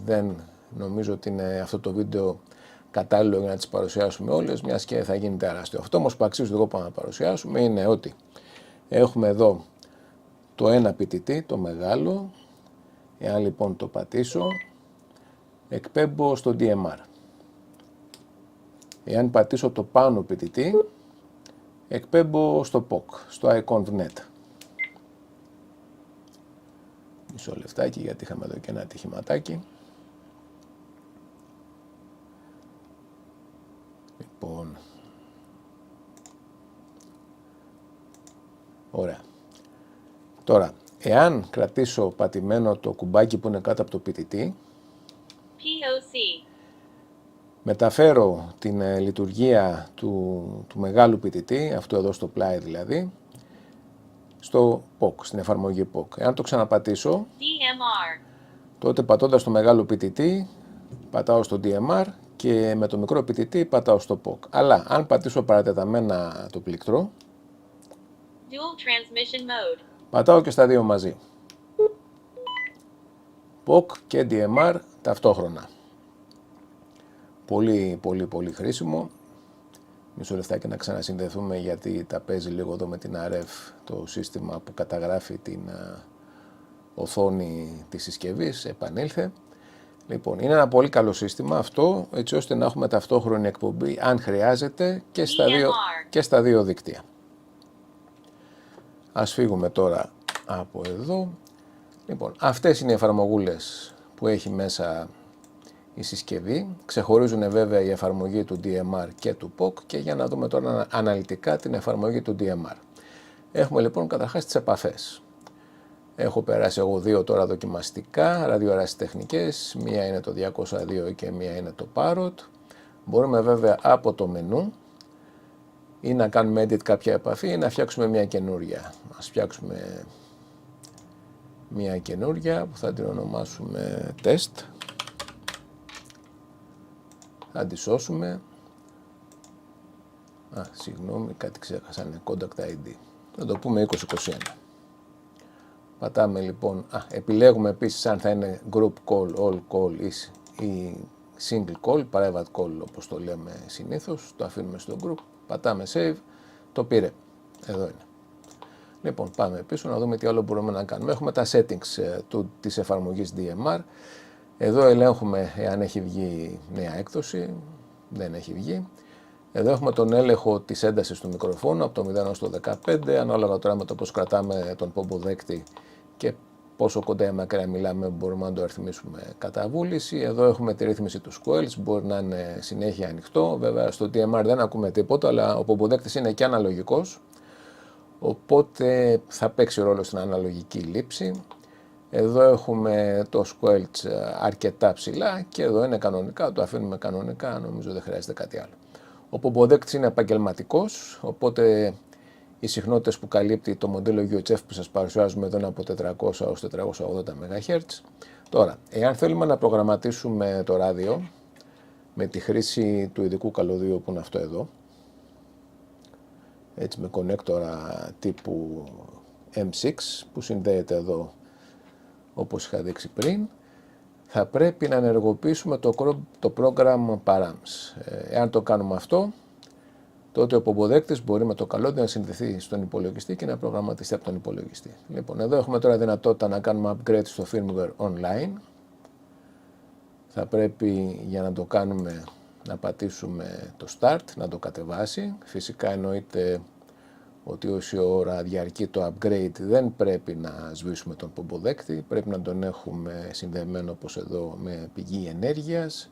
δεν νομίζω ότι είναι αυτό το βίντεο κατάλληλο για να τις παρουσιάσουμε όλες, μιας και θα γίνει τεράστιο. Αυτό όμως που αξίζει εγώ να παρουσιάσουμε είναι ότι έχουμε εδώ το ένα PTT, το μεγάλο. Εάν λοιπόν το πατήσω, εκπέμπω στο DMR. Εάν πατήσω το πάνω PTT, εκπέμπω στο POC, στο iConvNet. Μισό λεφτάκι, γιατί είχαμε εδώ και ένα ατυχηματάκι. Λοιπόν, ωραία. Τώρα, εάν κρατήσω πατημένο το κουμπάκι που είναι κάτω από το PTT, POC. μεταφέρω την λειτουργία του μεγάλου PTT, αυτό εδώ στο πλάι δηλαδή, στο POC, στην εφαρμογή POC. Εάν το ξαναπατήσω, DMR. τότε πατώντας το μεγάλο PTT, πατάω στο DMR και με το μικρό PTT πατάω στο POC. Αλλά αν πατήσω παρατεταμένα το πλήκτρο, Dual transmission mode. πατάω και στα δύο μαζί. POC και DMR ταυτόχρονα. Πολύ χρήσιμο. Μισό λεφτάκι να ξανασυνδεθούμε, γιατί τα παίζει λίγο εδώ με την RF το σύστημα που καταγράφει την οθόνη της συσκευής. Επανήλθε. Λοιπόν, είναι ένα πολύ καλό σύστημα αυτό, έτσι ώστε να έχουμε ταυτόχρονη εκπομπή, αν χρειάζεται, και στα δύο δίκτυα. Ας φύγουμε τώρα από εδώ. Λοιπόν, αυτές είναι οι εφαρμογούλες που έχει μέσα η συσκευή. Ξεχωρίζουν βέβαια η εφαρμογή του DMR και του POC, και για να δούμε τώρα αναλυτικά την εφαρμογή του DMR. Έχουμε λοιπόν καταρχάς τις επαφές. Έχω περάσει εγώ δύο τώρα δοκιμαστικά, ραδιοερασιτεχνικές, μία είναι το 202 και μία είναι το Parrot. Μπορούμε βέβαια από το μενού ή να κάνουμε edit κάποια επαφή ή να φτιάξουμε μία καινούρια. Ας φτιάξουμε μία καινούρια που θα την ονομάσουμε test. Θα τη σώσουμε. Συγγνώμη, κάτι ξέχασα, είναι contact ID. Θα το πούμε 2021. Πατάμε λοιπόν, επιλέγουμε επίσης αν θα είναι group call, all call ή single call, private call όπως το λέμε συνήθως. Το αφήνουμε στο group, πατάμε save, το πήρε. Εδώ είναι. Λοιπόν, πάμε πίσω να δούμε τι άλλο μπορούμε να κάνουμε. Έχουμε τα settings της εφαρμογής DMR. Εδώ ελέγχουμε εάν έχει βγει νέα έκδοση, δεν έχει βγει. Εδώ έχουμε τον έλεγχο της έντασης του μικροφόνου από το 0 έως το 15, ανάλογα τώρα με το πώς κρατάμε τον πομποδέκτη και πόσο κοντά ή μακριά μιλάμε, μπορούμε να το αριθμίσουμε κατά βούληση. Εδώ έχουμε τη ρύθμιση του squelch, μπορεί να είναι συνέχεια ανοιχτό. Βέβαια στο DMR δεν ακούμε τίποτα, αλλά ο πομποδέκτης είναι και αναλογικός, οπότε θα παίξει ρόλο στην αναλογική λήψη. Εδώ έχουμε το squelch αρκετά ψηλά και εδώ είναι κανονικά, το αφήνουμε κανονικά, νομίζω δεν χρειάζεται κάτι άλλο. Ο πομποδέκτης είναι επαγγελματικός, οπότε οι συχνότητες που καλύπτει το μοντέλο UHF που σας παρουσιάζουμε εδώ είναι από 400 έως 480 MHz. Τώρα, εάν θέλουμε να προγραμματίσουμε το ράδιο με τη χρήση του ειδικού καλωδίου που είναι αυτό εδώ, έτσι με κονέκτορα τύπου M6 που συνδέεται εδώ όπως είχα δείξει πριν, θα πρέπει να ενεργοποιήσουμε το program params. Εάν το κάνουμε αυτό, τότε ο πομποδέκτης μπορεί με το καλώδιο να συνδεθεί στον υπολογιστή και να προγραμματιστεί από τον υπολογιστή. Λοιπόν, εδώ έχουμε τώρα δυνατότητα να κάνουμε upgrade στο firmware online. θα πρέπει για να το κάνουμε να πατήσουμε το Start, να το κατεβάσει. Φυσικά εννοείται ότι όση ώρα διαρκεί το upgrade δεν πρέπει να σβήσουμε τον πομποδέκτη, πρέπει να τον έχουμε συνδεμένο όπως εδώ με πηγή ενέργειας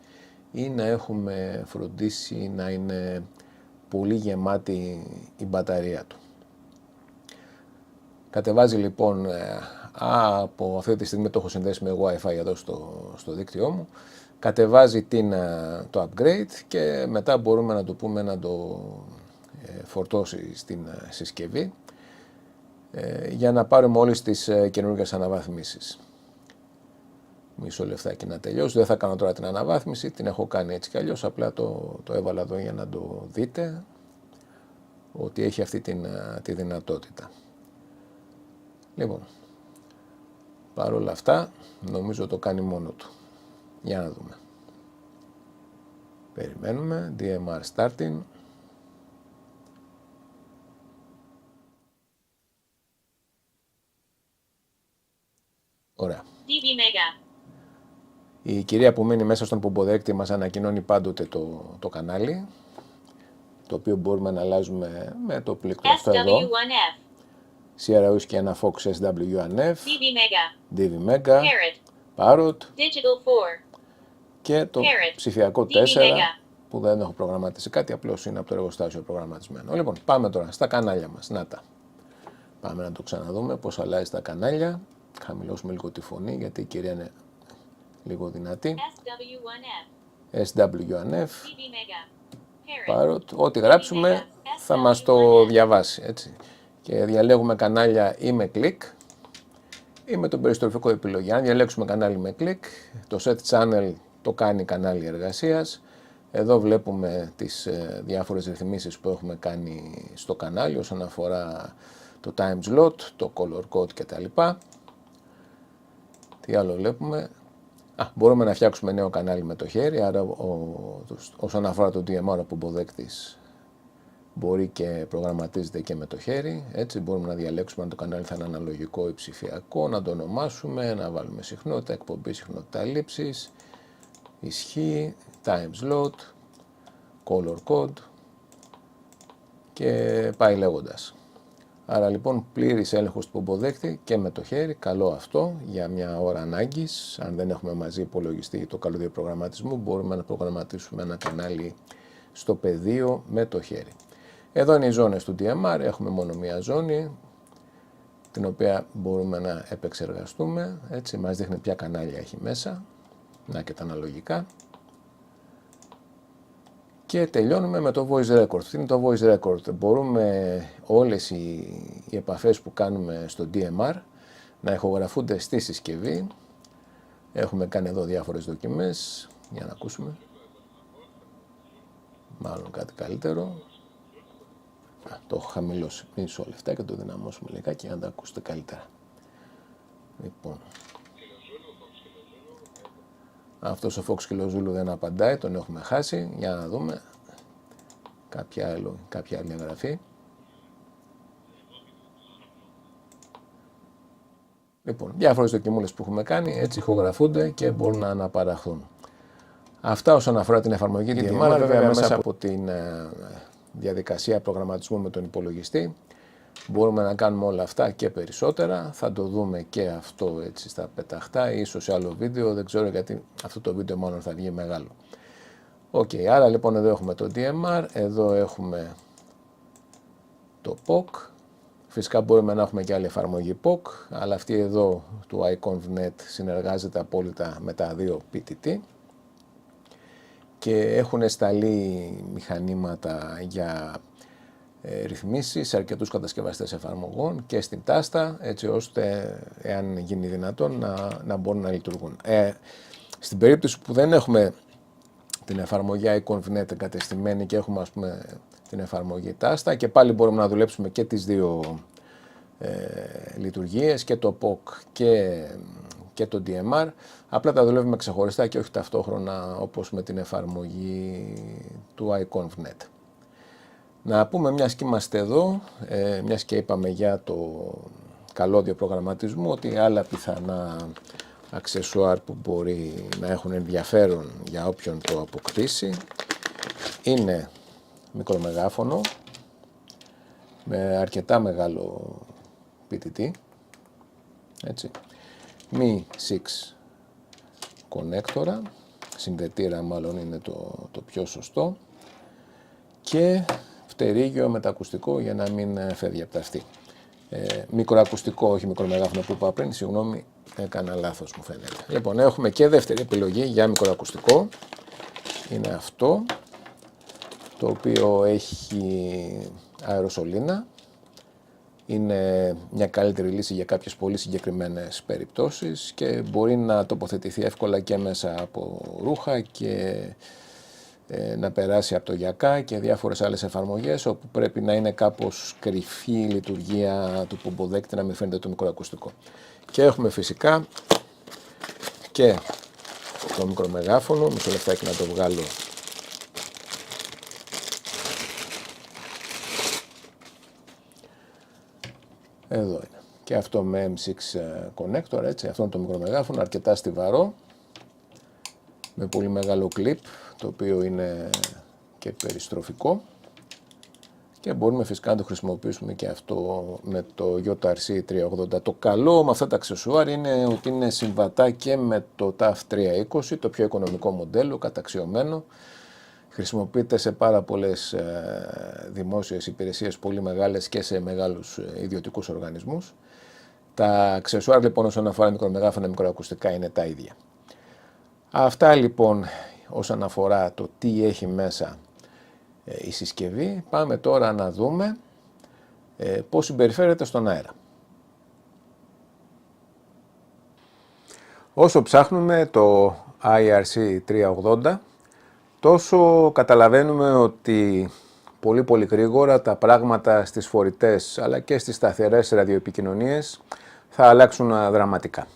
ή να έχουμε φροντίσει να είναι πολύ γεμάτη η μπαταρία του. Κατεβάζει λοιπόν από αυτή τη στιγμή, το έχω συνδέσει με Wi-Fi εδώ στο δίκτυό μου, κατεβάζει το upgrade και μετά μπορούμε να του πούμε να το φορτώσει στην συσκευή για να πάρουμε όλες τις καινούργιες αναβαθμίσεις. Μισό λεφτάκι να τελειώσει, δεν θα κάνω τώρα την αναβάθμιση, την έχω κάνει έτσι κι αλλιώς, απλά το έβαλα εδώ για να το δείτε ότι έχει αυτή τη δυνατότητα. Λοιπόν, παρόλα αυτά νομίζω το κάνει μόνο του. Για να δούμε. Περιμένουμε, DMR starting. Ωραία. DB Mega. Η κυρία που μένει μέσα στον πομποδέκτη μας ανακοινώνει πάντοτε το κανάλι, το οποίο μπορούμε να αλλάζουμε με το πλήκτρο αυτό εδώ. SW1F. Sierra Whiskey ένα Fox SW1F, DB Mega. DV Mega, Parrot. Parrot Digital 4. και το Parrot. ψηφιακό DB 4 Mega. που δεν έχω προγραμματίσει κάτι, απλώς είναι από το εργοστάσιο προγραμματισμένο. Λοιπόν, πάμε τώρα στα κανάλια μας. Να τα. Πάμε να το ξαναδούμε πώς αλλάζει τα κανάλια. Χαμηλώσουμε λίγο τη φωνή γιατί η κυρία είναι λίγο δυνατή. SW1F. SW1F, DB Mega. Parrot. Parrot, ό,τι γράψουμε θα μας το διαβάσει, έτσι. Και διαλέγουμε κανάλια ή με κλικ ή με τον περιστροφικό επιλογή. Αν διαλέξουμε κανάλι με κλικ, το Set Channel το κάνει κανάλι εργασίας. Εδώ βλέπουμε τις διάφορες ρυθμίσεις που έχουμε κάνει στο κανάλι όσον αφορά το time slot, το color code κτλ. Τι άλλο βλέπουμε? Μπορούμε να φτιάξουμε νέο κανάλι με το χέρι, άρα όσον αφορά το DMR ο πομποδέκτης μπορεί και προγραμματίζεται και με το χέρι. Έτσι μπορούμε να διαλέξουμε αν το κανάλι θα είναι αναλογικό ή ψηφιακό, να το ονομάσουμε, να βάλουμε συχνότητα, εκπομπή, συχνότητα λήψης, ισχύ, time slot, color code και πάει λέγοντας. Άρα λοιπόν πλήρης έλεγχος του πομποδέκτη και με το χέρι, καλό αυτό για μια ώρα ανάγκης. Αν δεν έχουμε μαζί υπολογιστή ή το καλώδιο προγραμματισμού, μπορούμε να προγραμματίσουμε ένα κανάλι στο πεδίο με το χέρι. Εδώ είναι οι ζώνες του DMR, έχουμε μόνο μία ζώνη, την οποία μπορούμε να επεξεργαστούμε. Έτσι μας δείχνει ποια κανάλια έχει μέσα, να και τα αναλογικά. Και τελειώνουμε με το voice record. Τι είναι το voice record? Μπορούμε όλες οι επαφές που κάνουμε στο DMR να ηχογραφούνται στη συσκευή. Έχουμε κάνει εδώ διάφορες δοκιμές, για να ακούσουμε. Μάλλον κάτι καλύτερο. Το έχω χαμηλώσει μισό λεφτά και το δυναμώσουμε λιγάκι για να τα ακούσετε καλύτερα. Λοιπόν, αυτός ο Fox Kilo Zulu δεν απαντάει, τον έχουμε χάσει. Για να δούμε κάποια άλλη εγγραφή. Λοιπόν, διάφορες δοκιμούλες που έχουμε κάνει, έτσι ηχογραφούνται και μπορούν να αναπαραχθούν. Αυτά όσον αφορά την εφαρμογή DMR, βέβαια μέσα από την διαδικασία προγραμματισμού με τον υπολογιστή. Μπορούμε να κάνουμε όλα αυτά και περισσότερα. Θα το δούμε και αυτό έτσι στα πεταχτά, ίσως σε άλλο βίντεο, δεν ξέρω γιατί αυτό το βίντεο μάλλον θα βγει μεγάλο. Άρα λοιπόν εδώ έχουμε το DMR, εδώ έχουμε το POC. Φυσικά μπορούμε να έχουμε και άλλη εφαρμογή POC, αλλά αυτή εδώ του iConvNet συνεργάζεται απόλυτα με τα δύο PTT. Και έχουν σταλεί μηχανήματα για ρυθμίσεις σε αρκετούς κατασκευαστές εφαρμογών και στην τάστα, έτσι ώστε, εάν γίνει δυνατόν, να μπορούν να λειτουργούν. Στην περίπτωση που δεν έχουμε την εφαρμογή iConvNet εγκατεστημένη και έχουμε, ας πούμε, την εφαρμογή τάστα, και πάλι μπορούμε να δουλέψουμε και τις δύο λειτουργίες, και το POC και το DMR, απλά τα δουλεύουμε ξεχωριστά και όχι ταυτόχρονα όπως με την εφαρμογή του iConvNet. Να πούμε, μιας και είμαστε εδώ, μιας και είπαμε για το καλώδιο προγραμματισμού, ότι άλλα πιθανά αξεσουάρ που μπορεί να έχουν ενδιαφέρον για όποιον το αποκτήσει. Είναι μικρομεγάφωνο με αρκετά μεγάλο PTT, έτσι, Mi 6 κονέκτορα, συνδετήρα μάλλον είναι το πιο σωστό, και φτερίγιο μετακουστικό για να μην φεύγει από τα αυτή. Μικροακουστικό, όχι μικρομεγάφωνο που είπα πριν, συγγνώμη, έκανα λάθος μου φαίνεται. Λοιπόν, έχουμε και δεύτερη επιλογή για μικροακουστικό, είναι αυτό, το οποίο έχει αεροσολίνα. Είναι μια καλύτερη λύση για κάποιες πολύ συγκεκριμένες περιπτώσεις και μπορεί να τοποθετηθεί εύκολα και μέσα από ρούχα και να περάσει από το γιακά και διάφορες άλλες εφαρμογές όπου πρέπει να είναι κάπως κρυφή η λειτουργία του πομποδέκτη, να μην φαίνεται το μικροακουστικό. Και έχουμε φυσικά και το μικρομεγάφωνο, μισό λεπτάκι να το βγάλω. Εδώ είναι. Και αυτό με M6 connector, έτσι, αυτό είναι το μικρομεγάφωνο, αρκετά στιβαρό, με πολύ μεγάλο κλιπ, το οποίο είναι και περιστροφικό. Και μπορούμε φυσικά να το χρησιμοποιήσουμε και αυτό με το YOTARC 380. Το καλό με αυτά τα αξεσουάρ είναι ότι είναι συμβατά και με το TAF 320, το πιο οικονομικό μοντέλο, καταξιωμένο. Χρησιμοποιείται σε πάρα πολλές δημόσιες υπηρεσίες πολύ μεγάλες και σε μεγάλους ιδιωτικούς οργανισμούς. Τα αξεσουάρ λοιπόν όσον αφορά μικρομεγάφωνα, μικροακουστικά είναι τα ίδια. Αυτά λοιπόν όσον αφορά το τι έχει μέσα η συσκευή. Πάμε τώρα να δούμε πώς συμπεριφέρεται στον αέρα. Όσο ψάχνουμε το IRC 380, τόσο καταλαβαίνουμε ότι πολύ γρήγορα τα πράγματα στις φορητές αλλά και στις σταθερές ραδιοεπικοινωνίες θα αλλάξουν δραματικά.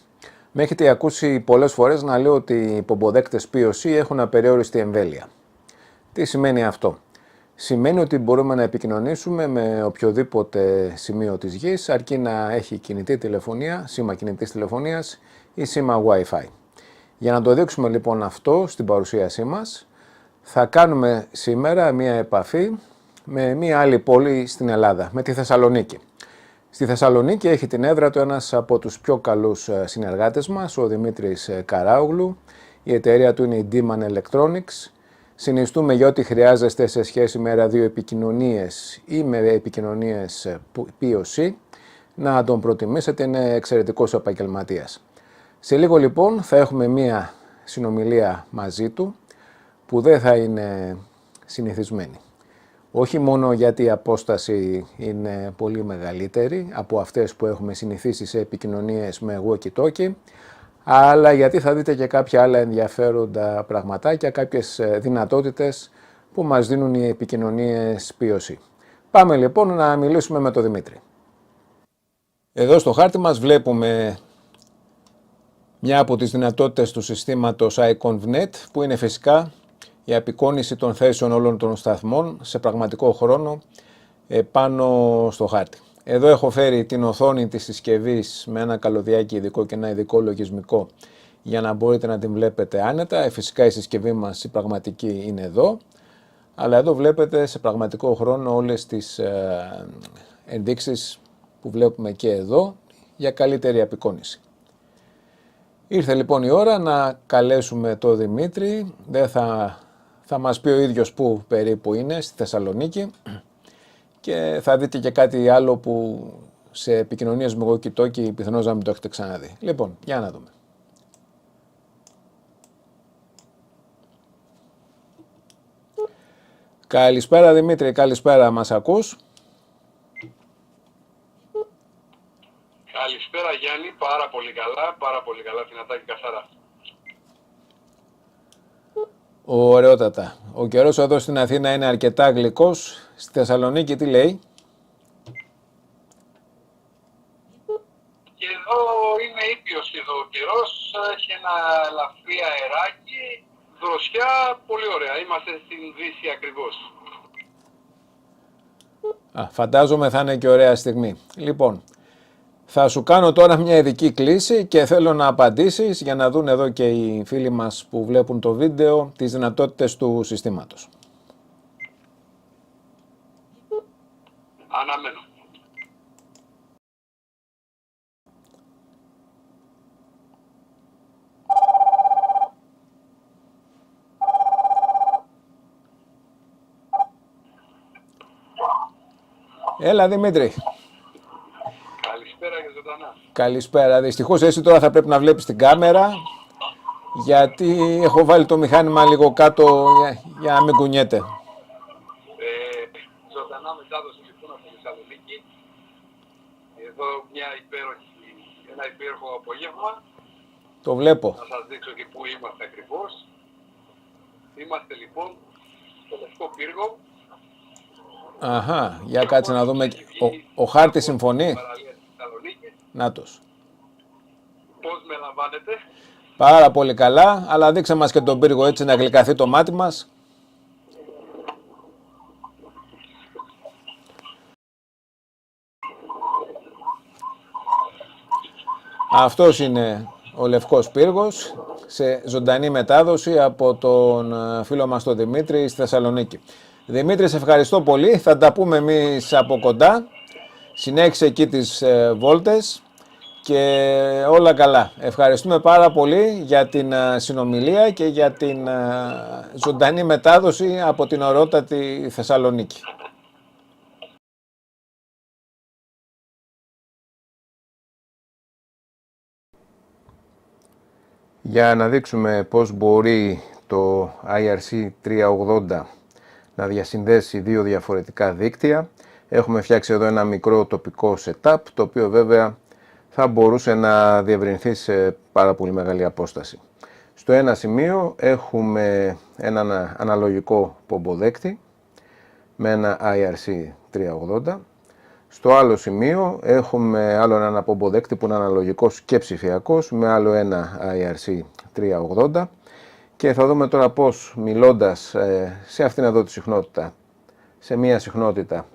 Με έχετε ακούσει πολλές φορές να λέω ότι οι πομποδέκτες POC έχουν απεριόριστη εμβέλεια. Τι σημαίνει αυτό? Σημαίνει ότι μπορούμε να επικοινωνήσουμε με οποιοδήποτε σημείο της γης αρκεί να έχει κινητή τηλεφωνία, σήμα κινητής τηλεφωνίας ή σήμα Wi-Fi. Για να το δείξουμε λοιπόν αυτό στην παρουσίασή μας, θα κάνουμε σήμερα μία επαφή με μία άλλη πόλη στην Ελλάδα, με τη Θεσσαλονίκη. Στη Θεσσαλονίκη έχει την έδρα του ένας από τους πιο καλούς συνεργάτες μας, ο Δημήτρης Καράουγλου. Η εταιρεία του είναι η Diman Electronics. Συνιστούμε για ό,τι χρειάζεστε σε σχέση με ραδιοεπικοινωνίες ή με επικοινωνίες POC, να τον προτιμήσετε, είναι εξαιρετικός επαγγελματίας. Σε λίγο λοιπόν θα έχουμε μία συνομιλία μαζί του που δεν θα είναι συνηθισμένη. Όχι μόνο γιατί η απόσταση είναι πολύ μεγαλύτερη από αυτές που έχουμε συνηθίσει σε επικοινωνίες με walkie-talkie, αλλά γιατί θα δείτε και κάποια άλλα ενδιαφέροντα πραγματάκια, κάποιες δυνατότητες που μας δίνουν οι επικοινωνίες POC. Πάμε λοιπόν να μιλήσουμε με τον Δημήτρη. Εδώ στο χάρτη μας βλέπουμε μια από τις δυνατότητες του συστήματος IconvNet, που είναι φυσικά η απεικόνιση των θέσεων όλων των σταθμών σε πραγματικό χρόνο πάνω στο χάρτη. Εδώ έχω φέρει την οθόνη της συσκευής με ένα καλωδιάκι ειδικό και ένα ειδικό λογισμικό για να μπορείτε να την βλέπετε άνετα. Φυσικά η συσκευή μας η πραγματική είναι εδώ, αλλά εδώ βλέπετε σε πραγματικό χρόνο όλες τις ενδείξεις που βλέπουμε και εδώ για καλύτερη απεικόνιση. Ήρθε λοιπόν η ώρα να καλέσουμε τον Δημήτρη. Δεν θα μας πει ο ίδιος που περίπου είναι, στη Θεσσαλονίκη, και θα δείτε και κάτι άλλο που σε επικοινωνίες με walkie-talkie πιθανώς να μην το έχετε ξαναδεί. Λοιπόν, για να δούμε. Καλησπέρα Δημήτρη, καλησπέρα, μας ακούς? Καλησπέρα Γιάννη, πάρα πολύ καλά, δυνατά και καθαρά. Ωραιότατα. Ο καιρός εδώ στην Αθήνα είναι αρκετά γλυκός. Στη Θεσσαλονίκη τι λέει? Και εδώ είναι ήπιος ο καιρός, έχει ένα ελαφρύ αεράκι, δροσιά, πολύ ωραία. Είμαστε στην Δύση ακριβώς. Φαντάζομαι θα είναι και ωραία στιγμή. Λοιπόν, Θα σου κάνω τώρα μια ειδική κλίση και θέλω να απαντήσεις για να δουν εδώ και οι φίλοι μας που βλέπουν το βίντεο τις δυνατότητες του συστήματος. Αναμένω. Έλα Δημήτρη. Καλησπέρα και ζωντανά. Καλησπέρα. Δυστυχώς εσύ τώρα θα πρέπει να βλέπεις την κάμερα, γιατί έχω βάλει το μηχάνημα λίγο κάτω για να μην κουνιέται. Ζωντανά μετάδοση λοιπόν από τη Θεσσαλονίκη. Εδώ ένα υπέροχο απόγευμα. Το βλέπω. Να σας δείξω και πού είμαστε ακριβώς. Είμαστε λοιπόν στο Λευκό Πύργο. Αχα, για κάτσε να δούμε. Ο χάρτης συμφωνεί. Νάτος. Πώς με λαμβάνετε? Πάρα πολύ καλά, αλλά δείξε μας και τον πύργο έτσι να γλυκαθεί το μάτι μας. Αυτός είναι ο Λευκός Πύργος, σε ζωντανή μετάδοση από τον φίλο μας τον Δημήτρη στη Θεσσαλονίκη. Δημήτρη, σε ευχαριστώ πολύ. Θα τα πούμε εμείς από κοντά. Συνέχισε εκεί τις βόλτες και όλα καλά. Ευχαριστούμε πάρα πολύ για την συνομιλία και για την ζωντανή μετάδοση από την ωραιότατη Θεσσαλονίκη. Για να δείξουμε πώς μπορεί το IRC 380 να διασυνδέσει δύο διαφορετικά δίκτυα, έχουμε φτιάξει εδώ ένα μικρό τοπικό setup, το οποίο βέβαια θα μπορούσε να διευρυνθεί σε πάρα πολύ μεγάλη απόσταση. Στο ένα σημείο έχουμε έναν αναλογικό πομποδέκτη με ένα IRC 380. Στο άλλο σημείο έχουμε άλλο έναν πομποδέκτη που είναι αναλογικός και ψηφιακός με άλλο ένα IRC 380. Και θα δούμε τώρα πώς, μιλώντας σε αυτήν εδώ τη συχνότητα, σε μία συχνότητα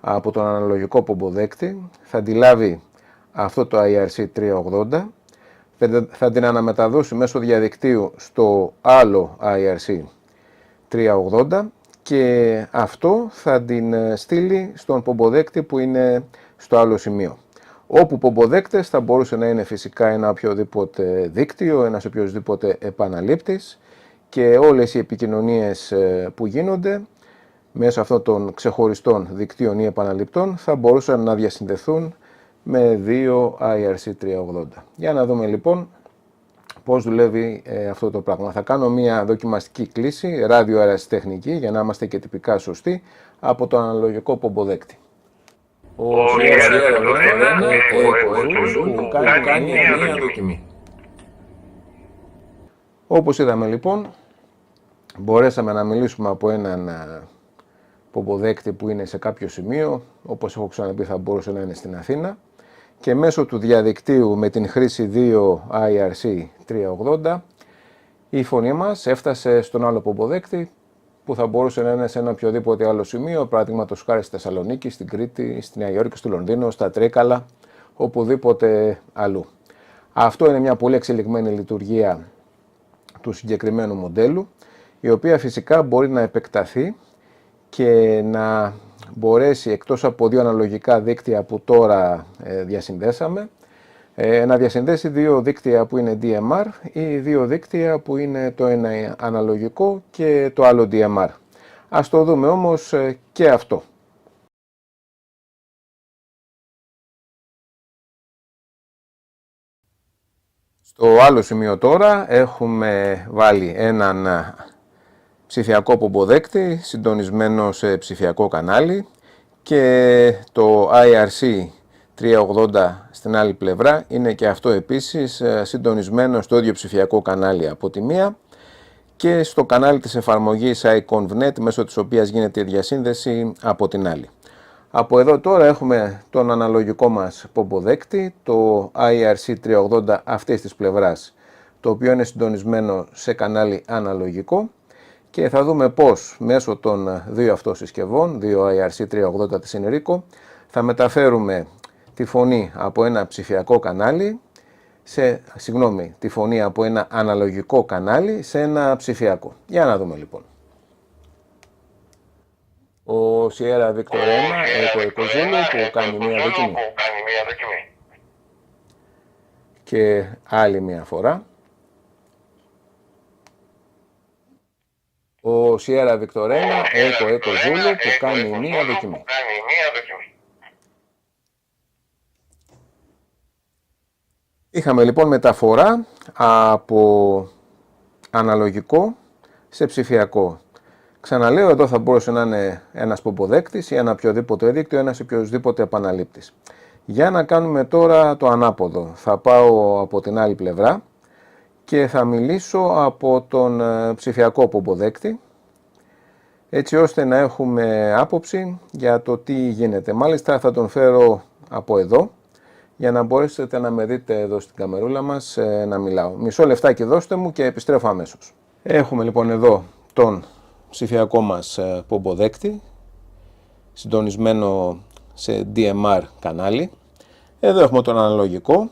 από τον αναλογικό πομποδέκτη, θα αντιλάβει αυτό το IRC 380, θα την αναμεταδώσει μέσω διαδικτύου στο άλλο IRC 380 και αυτό θα την στείλει στον πομποδέκτη που είναι στο άλλο σημείο. Όπου πομποδέκτες θα μπορούσε να είναι φυσικά ένα οποιοδήποτε δίκτυο, ένας οποιοδήποτε επαναλήπτης και όλες οι επικοινωνίες που γίνονται μέσω αυτών των ξεχωριστών δικτύων ή επαναληπτών θα μπορούσαν να διασυνδεθούν με δύο IRC 380. Για να δούμε λοιπόν πώς δουλεύει αυτό το πράγμα. Θα κάνω μια δοκιμαστική κλίση, ραδιοαεραστεχνική, για να είμαστε και τυπικά σωστοί, από το αναλογικό πομποδέκτη. Όπως είδαμε λοιπόν, μπορέσαμε να μιλήσουμε από έναν πομποδέκτη που είναι σε κάποιο σημείο, όπως έχω ξαναπεί θα μπορούσε να είναι στην Αθήνα, και μέσω του διαδικτύου με την χρήση 2 IRC 380 η φωνή μας έφτασε στον άλλο πομποδέκτη που θα μπορούσε να είναι σε ένα οποιοδήποτε άλλο σημείο, παραδείγματος χάρη στη Θεσσαλονίκη, στην Κρήτη, στη Νέα Υόρκη, στο Λονδίνο, στα Τρίκαλα, οπουδήποτε αλλού. Αυτό είναι μια πολύ εξελιγμένη λειτουργία του συγκεκριμένου μοντέλου, η οποία φυσικά μπορεί να επεκταθεί και να μπορέσει, εκτός από δύο αναλογικά δίκτυα που τώρα διασυνδέσαμε, να διασυνδέσει δύο δίκτυα που είναι DMR ή δύο δίκτυα που είναι το ένα αναλογικό και το άλλο DMR. Ας το δούμε όμως και αυτό. Στο άλλο σημείο τώρα έχουμε βάλει έναν ψηφιακό πομποδέκτη συντονισμένο σε ψηφιακό κανάλι και το IRC 380 στην άλλη πλευρά είναι και αυτό επίσης συντονισμένο στο ίδιο ψηφιακό κανάλι από τη μία και στο κανάλι της εφαρμογής IconvNet μέσω της οποίας γίνεται η διασύνδεση από την άλλη. Από εδώ τώρα έχουμε τον αναλογικό μας πομποδέκτη, το IRC 380 αυτής της πλευράς, το οποίο είναι συντονισμένο σε κανάλι αναλογικό και θα δούμε πώς μέσω των δύο αυτών συσκευών, δύο IRC 380 της Enrico, θα μεταφέρουμε τη φωνή από ένα ψηφιακό κανάλι, τη φωνή από ένα αναλογικό κανάλι σε ένα ψηφιακό. Για να δούμε λοιπόν. Ο Sierra Victor 1, Echo Zulu που κάνει μία δοκιμή. Και άλλη μία φορά. Ο Sierra Victor 1, Echo Zulu που κάνει μία δοκιμή. Είχαμε λοιπόν μεταφορά από αναλογικό σε ψηφιακό. Ξαναλέω, εδώ θα μπορούσε να είναι ένας πομποδέκτης ή ένα οποιοδήποτε δίκτυο, ένας οποιοδήποτε επαναλήπτης. Για να κάνουμε τώρα το ανάποδο. Θα πάω από την άλλη πλευρά και θα μιλήσω από τον ψηφιακό πομποδέκτη, έτσι ώστε να έχουμε άποψη για το τι γίνεται. Μάλιστα θα τον φέρω από εδώ, για να μπορέσετε να με δείτε εδώ στην καμερούλα μας να μιλάω. Μισό λεφτάκι δώστε μου και επιστρέφω αμέσως. Έχουμε λοιπόν εδώ τον ψηφιακό μας πομποδέκτη, συντονισμένο σε DMR κανάλι. Εδώ έχουμε τον αναλογικό.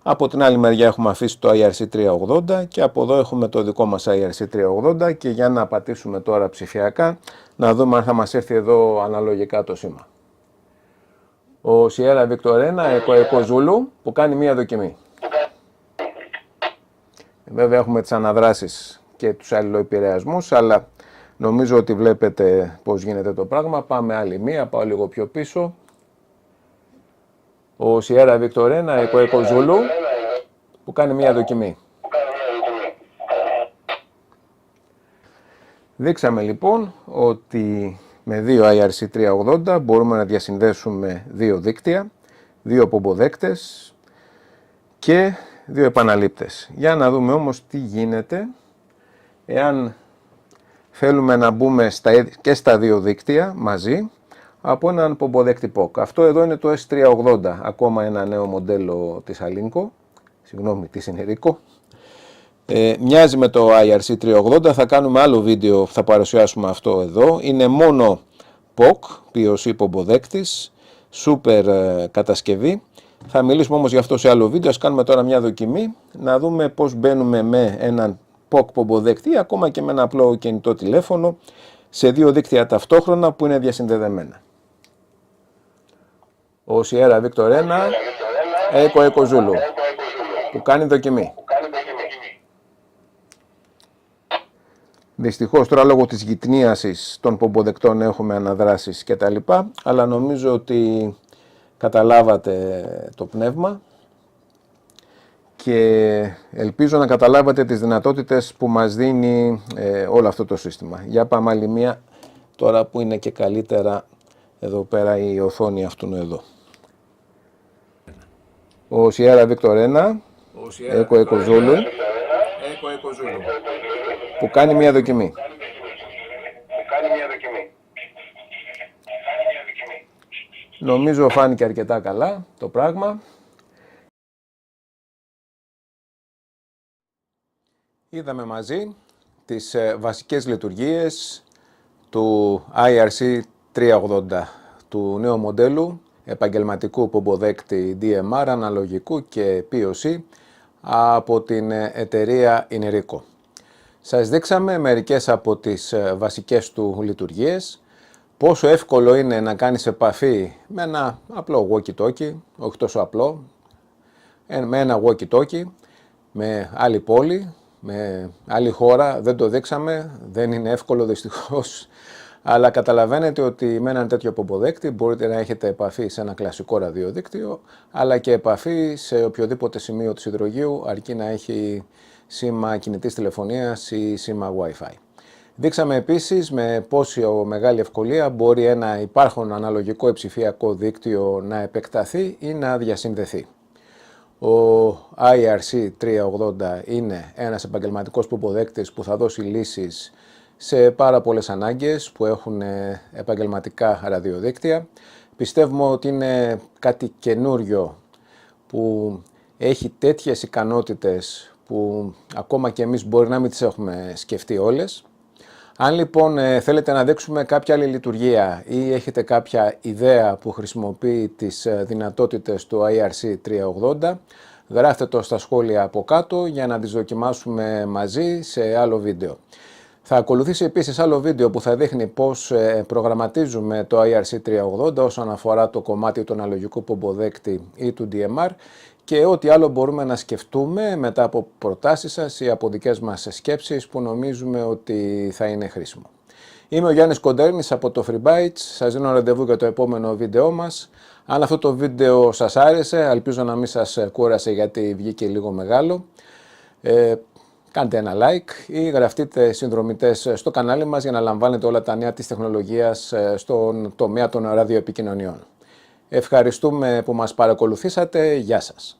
Από την άλλη μεριά έχουμε αφήσει το IRC380 και από εδώ έχουμε το δικό μας IRC380 και για να πατήσουμε τώρα ψηφιακά να δούμε αν θα μας έρθει εδώ αναλογικά το σήμα. Ο Sierra Victor 1, Echo Zulu που κάνει μία δοκιμή. Βέβαια έχουμε τις αναδράσεις και τους αλληλοεπηρεασμούς, αλλά νομίζω ότι βλέπετε πώς γίνεται το πράγμα. Πάμε άλλη μία, πάω λίγο πιο πίσω. Ο Sierra Victor 1, Echo Zulu που κάνει μία δοκιμή. Δείξαμε λοιπόν ότι με δύο IRC380 μπορούμε να διασυνδέσουμε δύο δίκτυα, δύο πομποδέκτες και δύο επαναλήπτες. Για να δούμε όμως τι γίνεται εάν θέλουμε να μπούμε και στα δύο δίκτυα μαζί από έναν πομποδέκτη POC. Αυτό εδώ είναι το S380, ακόμα ένα νέο μοντέλο της Alinco, της Enrico. Μοιάζει με το IRC380, θα κάνουμε άλλο βίντεο, θα παρουσιάσουμε αυτό εδώ. Είναι μόνο POC, POC πομποδέκτης, super κατασκευή. Θα μιλήσουμε όμως για αυτό σε άλλο βίντεο. Ας κάνουμε τώρα μια δοκιμή, να δούμε πώς μπαίνουμε με έναν POC πομποδέκτη ή ακόμα και με ένα απλό κινητό τηλέφωνο σε δύο δίκτυα ταυτόχρονα που είναι διασυνδεδεμένα. Ο Sierra Victor 1, Echo Zulu που κάνει δοκιμή. Δυστυχώς τώρα λόγω της γυτνίασης των πομποδεκτών έχουμε αναδράσεις και τα λοιπά, αλλά νομίζω ότι καταλάβατε το πνεύμα και ελπίζω να καταλάβατε τις δυνατότητες που μας δίνει όλο αυτό το σύστημα. Για πάμε άλλη μία, τώρα που είναι και καλύτερα εδώ πέρα η οθόνη αυτού εδώ. Ο Sierra Victor 1, Echo Zulu που κάνει μία δοκιμή. Νομίζω φάνηκε αρκετά καλά το πράγμα. Είδαμε τις βασικές λειτουργίες του IRC380, του νέου μοντέλου επαγγελματικού πομποδέκτη DMR, αναλογικού και POC από την εταιρεία Enrico. Σας δείξαμε μερικές από τις βασικές του λειτουργίες, πόσο εύκολο είναι να κάνεις επαφή με ένα απλό walkie-talkie, όχι τόσο απλό, με ένα walkie-talkie, με άλλη πόλη, με άλλη χώρα. Δεν το δείξαμε, δεν είναι εύκολο δυστυχώς, αλλά καταλαβαίνετε ότι με έναν τέτοιο πομποδέκτη μπορείτε να έχετε επαφή σε ένα κλασικό ραδιοδίκτυο, αλλά και επαφή σε οποιοδήποτε σημείο της υδρογείου, αρκεί να έχει σήμα κινητής τηλεφωνίας ή σήμα Wi-Fi. Δείξαμε επίσης με πόση μεγάλη ευκολία μπορεί ένα υπάρχον αναλογικό ψηφιακό δίκτυο να επεκταθεί ή να διασυνδεθεί. Ο IRC380 είναι ένας επαγγελματικός πομποδέκτης που θα δώσει λύσεις σε πάρα πολλές ανάγκες που έχουν επαγγελματικά ραδιοδίκτυα. Πιστεύουμε ότι είναι κάτι καινούριο που έχει τέτοιες ικανότητες που ακόμα και εμείς μπορεί να μην τις έχουμε σκεφτεί όλες. Αν λοιπόν θέλετε να δείξουμε κάποια άλλη λειτουργία ή έχετε κάποια ιδέα που χρησιμοποιεί τις δυνατότητες του IRC 380, γράφτε το στα σχόλια από κάτω για να τις δοκιμάσουμε μαζί σε άλλο βίντεο. Θα ακολουθήσει επίσης άλλο βίντεο που θα δείχνει πώς προγραμματίζουμε το IRC 380 όσον αφορά το κομμάτι του αναλογικού πομποδέκτη ή του DMR και ό,τι άλλο μπορούμε να σκεφτούμε μετά από προτάσεις σας ή από δικές μας σκέψεις που νομίζουμε ότι θα είναι χρήσιμο. Είμαι ο Γιάννης Κονταρίνης από το FreeBytes, σας δίνω ραντεβού για το επόμενο βίντεό μας. Αν αυτό το βίντεο σας άρεσε, ελπίζω να μην σας κούρασε γιατί βγήκε λίγο μεγάλο. Κάντε ένα like ή γραφτείτε συνδρομητές στο κανάλι μας για να λαμβάνετε όλα τα νέα της τεχνολογίας στον τομέα των ραδιοεπικοινωνιών. Ευχαριστούμε που μας παρακολουθήσατε. Γεια σας.